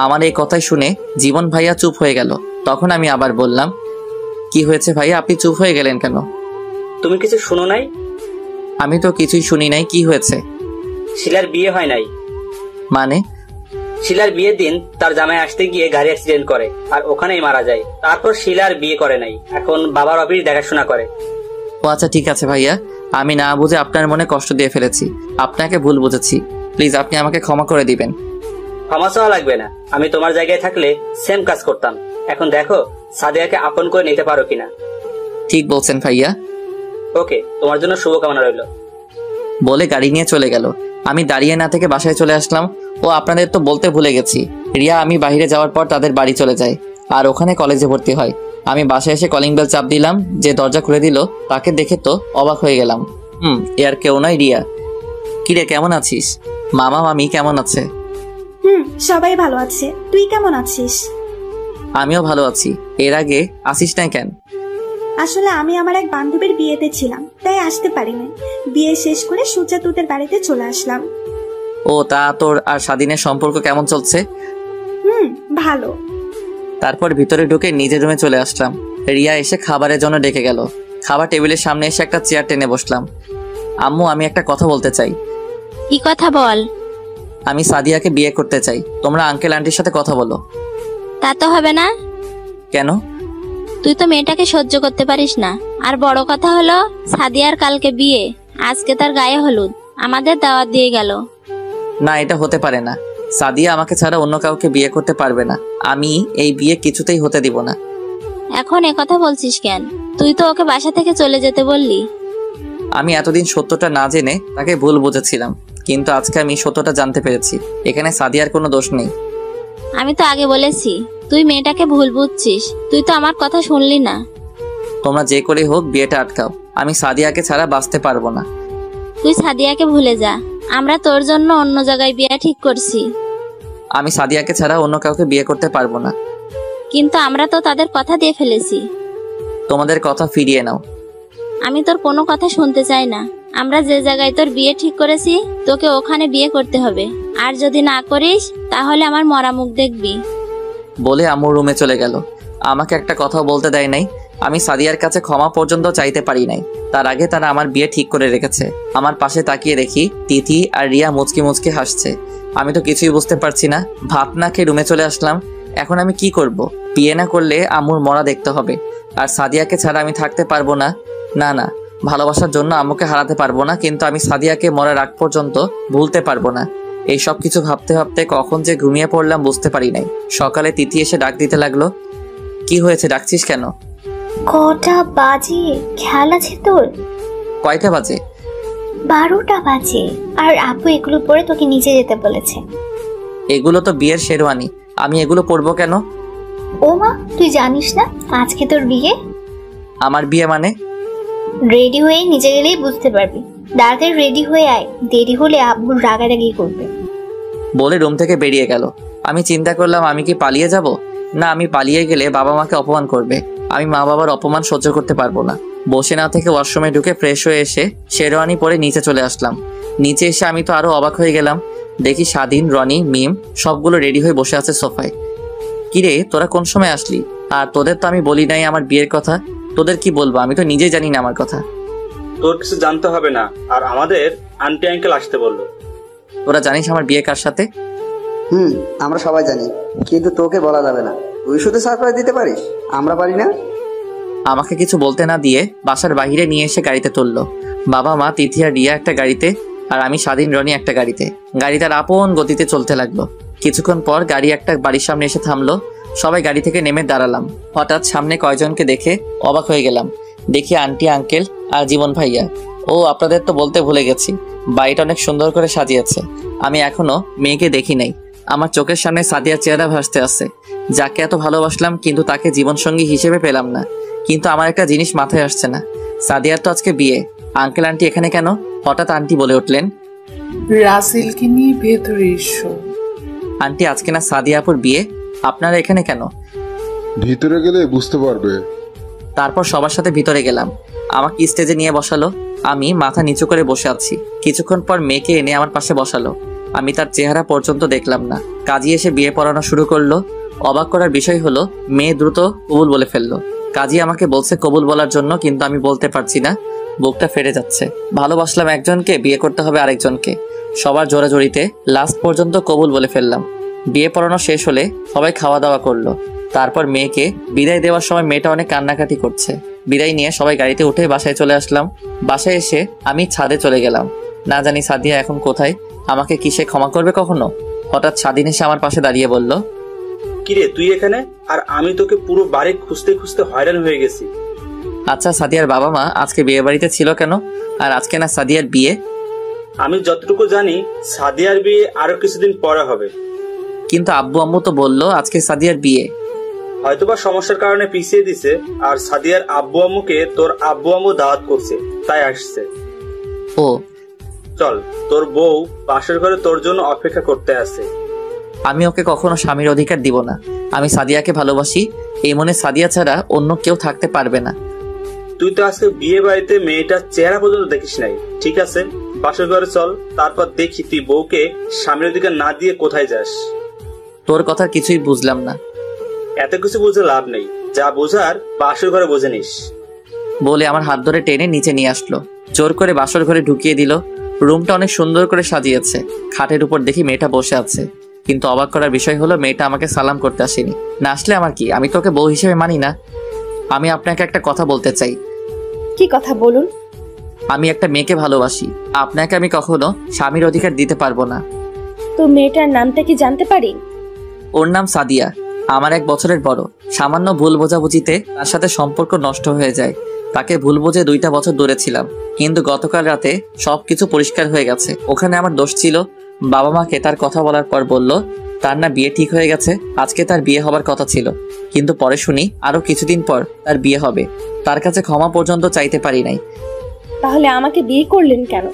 আমার এই কথাই শুনে জীবন ভাইয়া চুপ হয়ে গেল। তখন আমি আবার বললাম, কি হয়েছে ভাইয়া, আপনি চুপ হয়ে গেলেন কেন? তুমি কিছু শুনো নাই? আমি তো কিছুই শুনি নাই। কি হয়েছে? শিলার বিয়ে হয় নাই। মানে? শিলার বিয়ের দিন তার জামাই আসতে গিয়ে গাড়ি অ্যাক্সিডেন্ট করে আর ওখানেই মারা যায়। তারপর শিলার বিয়ে করে নাই, এখন বাবার অফিস দেখাশোনা করে। ও আচ্ছা, ঠিক আছে ভাইয়া, আমি না বুঝে আপনার মনে কষ্ট দিয়ে ফেলেছি। আপনাকে ভুল বুঝেছি, প্লিজ আপনি আমাকে ক্ষমা করে দিবেন। ক্ষমা চাওয়া লাগবে না, আমি তোমার জায়গায় থাকলে সেম কাজ করতাম। এখন দেখো সাদিয়াকে আপন করে নিতে পারো কিনা। ঠিক বলছেন ভাইয়া। ওকে, তোমার জন্য শুভকামনা রইল। বলে গাড়ি নিয়ে চলে গেল। আমি দাঁড়িয়ে না থেকে বাসায় চলে আসলাম। ও আপনাদের তো বলতে ভুলে গেছি, রিয়া আমি বাইরে যাওয়ার পর তাদের বাড়ি চলে যায় আর ওখানে কলেজে ভর্তি হয়। আমি বাসায় এসে কলিং বেল চাপ দিলাম। যে দরজা খুলে দিল তাকে দেখে তো অবাক হয়ে গেলাম। এ আর কেউ নয়, রিয়া। কিরে, কেমন আছিস? মামা মামি কেমন আছে? সবাই ভালো আছে, তুই কেমন আছিস? আমিও ভালো আছি। এর আগে আসিস নাই কেন? আসলে আমি আমার এক বান্ধবীর বিয়েতে ছিলাম, তাই আসতে পারিনি। বিয়ে শেষ করে সুজা তোদের বাড়িতে চলে আসলাম। ও, তা তোর আর স্বাধীনের সম্পর্ক কেমন চলছে? ভালো। তারপর ভিতরে ঢুকে নিজের রুমে চলে আসলাম। রিয়া এসে খাবারের জন্য ডেকে গেল। খাবার টেবিলের সামনে এসে একটা চেয়ার টেনে বসলাম। আম্মু, আমি একটা কথা বলতে চাই। কি কথা বল? আমি সাদিয়াকে বিয়ে করতে চাই। তোমরা আঙ্কেল আন্টির সাথে কথা বলো। তা তো হবে না। কেন? তুই তো মেয়েটাকে সহ্য করতে পারিস না। আর বড় কথা হলো সাদিয়ার কালকে বিয়ে, আজকে তার গায়ে হলুদ, আমাদের দাওয়াত দিয়ে গেল। না, এটা হতে পারে না। সাদিয়া আমাকে ছাড়া অন্য কাউকে বিয়ে করতে পারবে না। আমি এই বিয়ে কিছুতেই হতে দিব না। এখন কথা বলছিস কেন? তুই তো ওকে বাসা থেকে চলে যেতে বললি। আমি এতদিন সত্যটা না জেনে তাকে ভুল বুঝেছিলাম, কিন্তু আজকে আমি সত্যটা জানতে পেরেছি। এখানে সাদিয়ার কোনো দোষ নেই। আমি তো আগে বলেছি তুই মেয়েটাকে ভুল বুঝছিস। তুই তো আমার কথা শুনলি না। তোমরা যে করে হোক বিয়েটা আটকাও। আমি সাদিয়াকে ছাড়া বাঁচতে পারবো না। তুই সাদিয়াকে ভুলে যা, আমরা তোর জন্য অন্য জায়গায় বিয়ে ঠিক করছি। আমি সাদিয়াকে ছাড়া অন্য কাউকে বিয়ে করতে পারবো না। কিন্তু আমরা তো তাদের কথা দিয়ে ফেলেছি। তোমাদের কথা ফিরিয়ে নাও। আমি তোর কোনো কথা শুনতে চাই না। আমরা যে জায়গায় তোর বিয়ে ঠিক করেছি তোকে ওখানে বিয়ে করতে হবে। আর যদি না করিস তাহলে আমার মরা মুখ দেখবি। বলে আম্মু রুমে চলে গেল। আমাকে একটা কথা বলতে দেয় নাই। আমি সাদিয়ার কাছে ক্ষমা পর্যন্ত চাইতে পারি নাই। তার আগে তারা আমার বিয়ে ঠিক করে রেখেছে। আমার পাশে তাকিয়ে দেখি তিথি আর রিয়া মুচকি মুচকি হাসছে। আমি তো কিছুই বুঝতে পারছি না। ভাত না খেয়ে রুমে চলে আসলাম। এখন আমি কি করব? বিয়ে না করলে আম্মুর মরা দেখতে হবে। আর সাদিয়াকে ছাড়া আমি থাকতে পারবো না। না না, ভালোবাসার জন্য আম্মুকে হারাতে পারবো না, কিন্তু আমি সাদিয়াকে মরার আগ পর্যন্ত ভুলতে পারবো না। এই সব কিছু ভাবতে ভাবতে কখন যে ঘুমিয়ে পড়লাম বুঝতে পারি নাই। সকালে তিথি এসে ডাক দিতে লাগলো। কি হয়েছে, ডাকছিস কেন? কটা বাজে? খেয়াল আছে তোর? কয়টা বাজে? 12টা বাজে। আর আপু এগুলো পরে তোকে নিচে যেতে বলেছে। এগুলো তো বিয়ের শেরওয়ানি, আমি এগুলো পরবো কেন? ও মা, তুই জানিস না আজকে তোর বিয়ে? আমার বিয়ে মানে? রেডি হয়ে নিচে গেলেই বুঝতে পারবি। তাড়াতাড়ি রেডি হয়ে আয়, দেরি হলে আব্বুর রাগারাগি করবে। বলে রুম থেকে বেরিয়ে গেল। আমি চিন্তা করলাম আমি কি পালিয়ে যাব? না, আমি পালিয়ে গেলে বাবা মাকে অপমান করবে। আমি মা বাবার অপমান সহ্য করতে পারবো না। বসে না থেকে ওয়াশরুমে ঢুকে ফ্রেশ হয়ে এসে শেরওয়ানি পরে নিচে চলে আসলাম। নিচে এসে আমি তো আরো অবাক হয়ে গেলাম। দেখি স্বাধীন, রনি, মিম সবগুলো রেডি হয়ে বসে আছে সোফায়। কিরে, তোরা কোন সময় আসলি? আর তোদের তো আমি বলি নাই আমার বিয়ের কথা। তোদের কি বলবো, আমি তো নিজেই জানি না আমার কথা। তোর কিছু জানতে হবে না, আর আমাদের আন্টি আঙ্কেল আসতে বললো। তোরা জানিস আমার বিয়ে কার সাথে? আমরা সবাই জানি, কিন্তু তোকে বলা যাবে না। তুই শুধু সারপ্রাইজ দিতে পারিস, আমরা পারি না। আমাকে কিছু বলতে না দিয়ে বাসার বাইরে নিয়ে এসে গাড়িতে তুললো। বাবা মা, তিথি আর রিয়া একটা গাড়িতে, আর আমি স্বাধীন, রনি একটা গাড়িতে। গাড়ি তার আপন গতিতে চলতে লাগলো। কিছুক্ষণ পর গাড়ি একটা বাড়ির সামনে এসে থামলো। সবাই গাড়ি থেকে নেমে দাঁড়ালাম। হঠাৎ সামনে কয়জনকে দেখে অবাক হয়ে গেলাম। দেখি আন্টি, আঙ্কেল আর জীবন ভাইয়া। ও আপনাদের তো বলতে ভুলে গেছি, বাড়িটা অনেক সুন্দর করে সাজিয়েছে। আমি এখনো মেয়েকে দেখি নাই। আমার চোখের সামনে সাদিয়ার চেহারা ভাসতে আছে, যাকে এত ভালোবাসলাম কিন্তু তাকে জীবনসঙ্গী হিসেবে পেলাম না। কিন্তু আমার একটা জিনিস মাথায় আসছে না, সাদিয়ার তো আজকে বিয়ে, আঙ্কেল আন্টি এখানে কেন? হঠাৎ আন্টি বলে উঠলেন, রাসেলকে নিয়ে ভেতরে এসো। আন্টি আজকে না সাদিয়া আপুর বিয়ে, আপনারা এখানে কেন? ভিতরে গেলে বুঝতে পারবে। তারপর সবার সাথে ভিতরে গেলাম। আমাকে স্টেজে নিয়ে বসালো। আমি মাথা নিচু করে বসে আছি। কিছুক্ষণ পর মেয়েকে এনে আমার পাশে বসালো। আমি তার চেহারা পর্যন্ত দেখলাম না। কাজী এসে বিয়ে পড়ানো শুরু করলো। অবাক করার বিষয় হলো মেয়ে দ্রুত কবুল বলে ফেললো। কাজী আমাকে বলছে কবুল বলার জন্য, কিন্তু আমি বলতে পারছি না, বুকটা ফেটে যাচ্ছে। ভালোবাসলাম একজনকে, বিয়ে করতে হবে আরেকজনকে। সবার জোরাজোরিতে লাস্ট পর্যন্ত কবুল বলে ফেললাম। বিয়ে পড়ানো শেষ হলে সবাই খাওয়া দাওয়া করলো। তারপর মেয়েকে বিদায় দেওয়ার সময় মেয়েটা অনেক কান্নাকাটি করছে। বিদায় নিয়ে সবাই গাড়িতে উঠে বাসায় চলে আসলাম। বাসায় এসে আমি ছাদে চলে গেলাম। না জানি সাদিয়া এখন কোথায়, আমাকে কি সে ক্ষমা করবে কখনো? হঠাৎ স্বাধীন এসে আমার পাশে দাঁড়িয়ে বলল, কিরে তুই এখানে? আর আমি তোকে পুরো বাড়ি খুঁজতে খুঁজতে হয়রান হয়ে গেছি। আচ্ছা সাদিয়ার বাবা মা আজকে বিয়ে বাড়িতে ছিল কেন? আর আজকে না সাদিয়ার বিয়ে? আমি যতটুকু জানি সাদিয়ার বিয়ে আরো কিছুদিন পরে হবে। কিন্তু আব্বু আম্মু তো বললো আজকে সাদিয়ার বিয়ে। হয়তোবা সমস্যার কারণে পিছিয়ে দিছে, আর সাদিয়ার আব্বু আম্মুকে তোর আব্বু আম্মু দাওয়াত করছে, তাই আসছে। ও চল, তোর বউ পাশের ঘরে তোর জন্য অপেক্ষা করতে আছে। আমি ওকে কখনো স্বামীর অধিকার দিব না। আমি সাদিয়াকে ভালোবাসি, এই মনে সাদিয়া ছাড়া অন্য কেউ থাকতে পারবে না। তুই তো আজকে বিয়ে বাড়িতে মেয়েটার চেহারা পর্যন্ত দেখিস নাই। ঠিক আছে, পাশের ঘরে চল, তারপর দেখি তুই বউকে স্বামীর অধিকার না দিয়ে কোথায় যাস। তোর কথা কিছুই বুঝলাম না। এত কিছু বুঝে লাভ নেই, যা বোঝার বাসর ঘরে বুঝে নিস। বলে আমার হাত ধরে টেনে নিচে নিয়ে আসলো। জোর করে বাসর ঘরে ঢুকিয়ে দিল। রুমটা অনেক সুন্দর করে সাজিয়েছে। খাটের উপর দেখি মেয়েটা বসে আছে, কিন্তু অবাক করার বিষয় হলো মেয়েটা আমাকে সালাম করতে আসেনি। না আসলে আমার কি, আমি তোকে বউ হিসেবে মানি না। আমি আপনাকে একটা কথা বলতে চাই। কি কথা বলুন? আমি একটা মেয়েকে ভালোবাসি, আপনাকে আমি কখনো স্বামীর অধিকার দিতে পারবো না। তো মেয়েটার নামটা কি জানতে পারি? ওর নাম সাদিয়া, আমার 1 বছরের বড়। সামান্য ভুল বোঝাবুঝিতে তার সাথে সম্পর্ক নষ্ট হয়ে যায়। তাকে ভুল বুঝে 2টা বছর দূরে ছিলাম, কিন্তু গতকাল রাতে সবকিছু পরিষ্কার হয়ে গেছে। ওখানে আমার দোষ ছিল। বাবা মাকে তার কথা বলার পর বলল তার না বিয়ে ঠিক হয়ে গেছে, আজকে তার বিয়ে হবার কথা ছিল। কিন্তু পরে শুনি আরো কিছুদিন পর তার বিয়ে হবে। তার কাছে ক্ষমা পর্যন্ত চাইতে পারি নাই। তাহলে আমাকে বিয়ে করলেন কেন?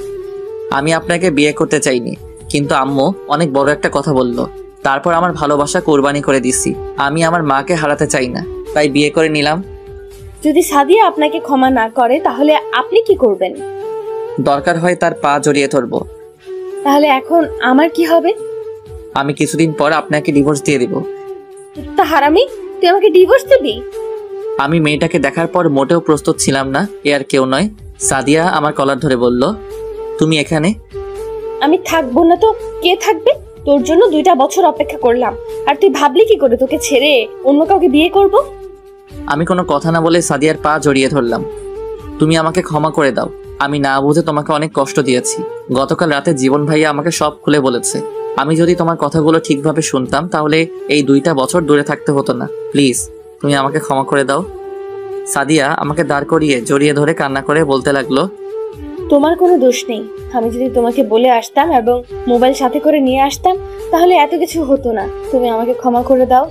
আমি আপনাকে বিয়ে করতে চাইনি, কিন্তু আম্মু অনেক বড় একটা কথা বলল। তারপর আমার ভালোবাসা কোরবানি করে দিছি। আমি আমার মাকে হারাতে চাই না, তাই বিয়ে করে নিলাম। যদি সাদিয়া আপনাকে ক্ষমা না করে তাহলে আপনি কি করবেন? দরকার হয় তার পা জড়িয়ে ধরবো। তাহলে এখন আমার কি হবে? আমি কিছুদিন পর আপনাকে ডিভোর্স দিয়ে দিব। তা হারামি, তুই আমাকে ডিভোর্স দিবি? আমি মেয়েটাকে দেখার পর মোটেও প্রস্তুত ছিলাম না। এ আর কেউ নয়, সাদিয়া আমার কলার ধরে বলল, তুমি এখানে? আমি থাকবো না তো কে থাকবে? তোর জন্য 2টা বছর অপেক্ষা করলাম, আর তুই ভাবলি কি করে তোকে ছেড়ে অন্য কাউকে বিয়ে করব? আমি কোনো কথা না বলে সাদিয়ার পা জড়িয়ে ধরলাম। তুমি আমাকে ক্ষমা করে দাও, আমি না বুঝে তোমাকে অনেক কষ্ট দিয়েছি। গতকাল রাতে জীবন ভাইয়া আমাকে সব খুলে বলেছে। আমি যদি তোমার কথাগুলো ঠিকভাবে শুনতাম তাহলে এই 2টা বছর দূরে থাকতে হতো না। প্লিজ তুমি আমাকে ক্ষমা করে দাও। সাদিয়া আমাকে দাঁড় করিয়ে জড়িয়ে ধরে কান্না করে বলতে লাগলো, তোমার কোনো দোষ নেই। আমি যদি তোমাকে বলে আসতাম এবং মোবাইল সাথে করে নিয়ে আসতাম তাহলে এত কিছু হতো না। তুমি আমাকে ক্ষমা করে দাও।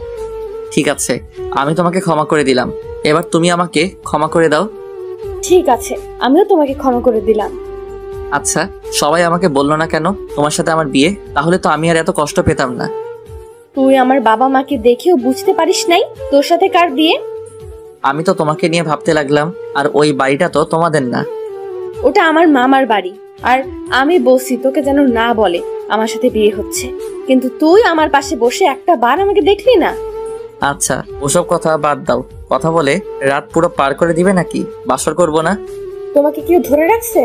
ঠিক আছে, আমি তোমাকে ক্ষমা করে দিলাম। এবার তুমি আমাকে ক্ষমা করে দাও। ঠিক আছে, আমিও তোমাকে ক্ষমা করে দিলাম। আচ্ছা, সবাই আমাকে বললো না কেন তোমার সাথে আমার বিয়ে? তাহলে তো আমি আর এত কষ্ট পেতাম না। তুই আমার বাবা মাকে দেখেও বুঝতে পারিস নাই তোর সাথে কার বিয়ে? আমি তো তোমাকে নিয়ে ভাবতে লাগলাম, আর ওই বাড়িটা তো তোমাদের না। ওটা আমার মামার বাড়ি, আর আমি বলছি তোকে যেন না বলে আমার সাথে বিয়ে হচ্ছে, কিন্তু তুই আমার পাশে বসে একটা বার আমাকে দেখলি না। আচ্ছা, ওসব কথা বাদ দাও। কথা বলে রাত পুরো পার করে দিবে নাকি? বাসর করব না? তোমাকে কেউ ধরে রাখছে?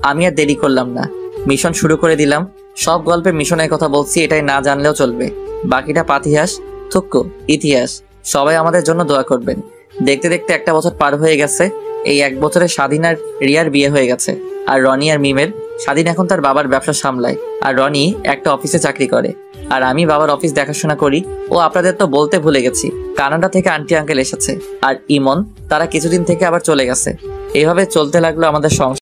আমি আর দেরি করলাম না, মিশন শুরু করে দিলাম। সব গল্পে মিশনের কথা বলছি, এটাই না জানলেও চলবে। বাকিটা পাতিহাস, থুক্কু ইতিহাস। সবাই আমাদের জন্য দোয়া করবেন। দেখতে দেখতে 1টা বছর পার হয়ে গেছে। এই 1 বছরে স্বাধীন আর রিয়ার বিয়ে হয়ে গেছে, আর রনি আর মিমের। স্বাধীন এখন তার বাবার ব্যবসা সামলায়, আর রনি একটা অফিসে চাকরি করে, আর আমি বাবার অফিস দেখাশোনা করি। ও আপনাদের তো বলতে ভুলে গেছি, কানাডা থেকে আন্টি আঙ্কেল এসেছে, আর ইমন তারা কিছুদিন থেকে আবার চলে গেছে। এইভাবে চলতে লাগলো আমাদের সংসার।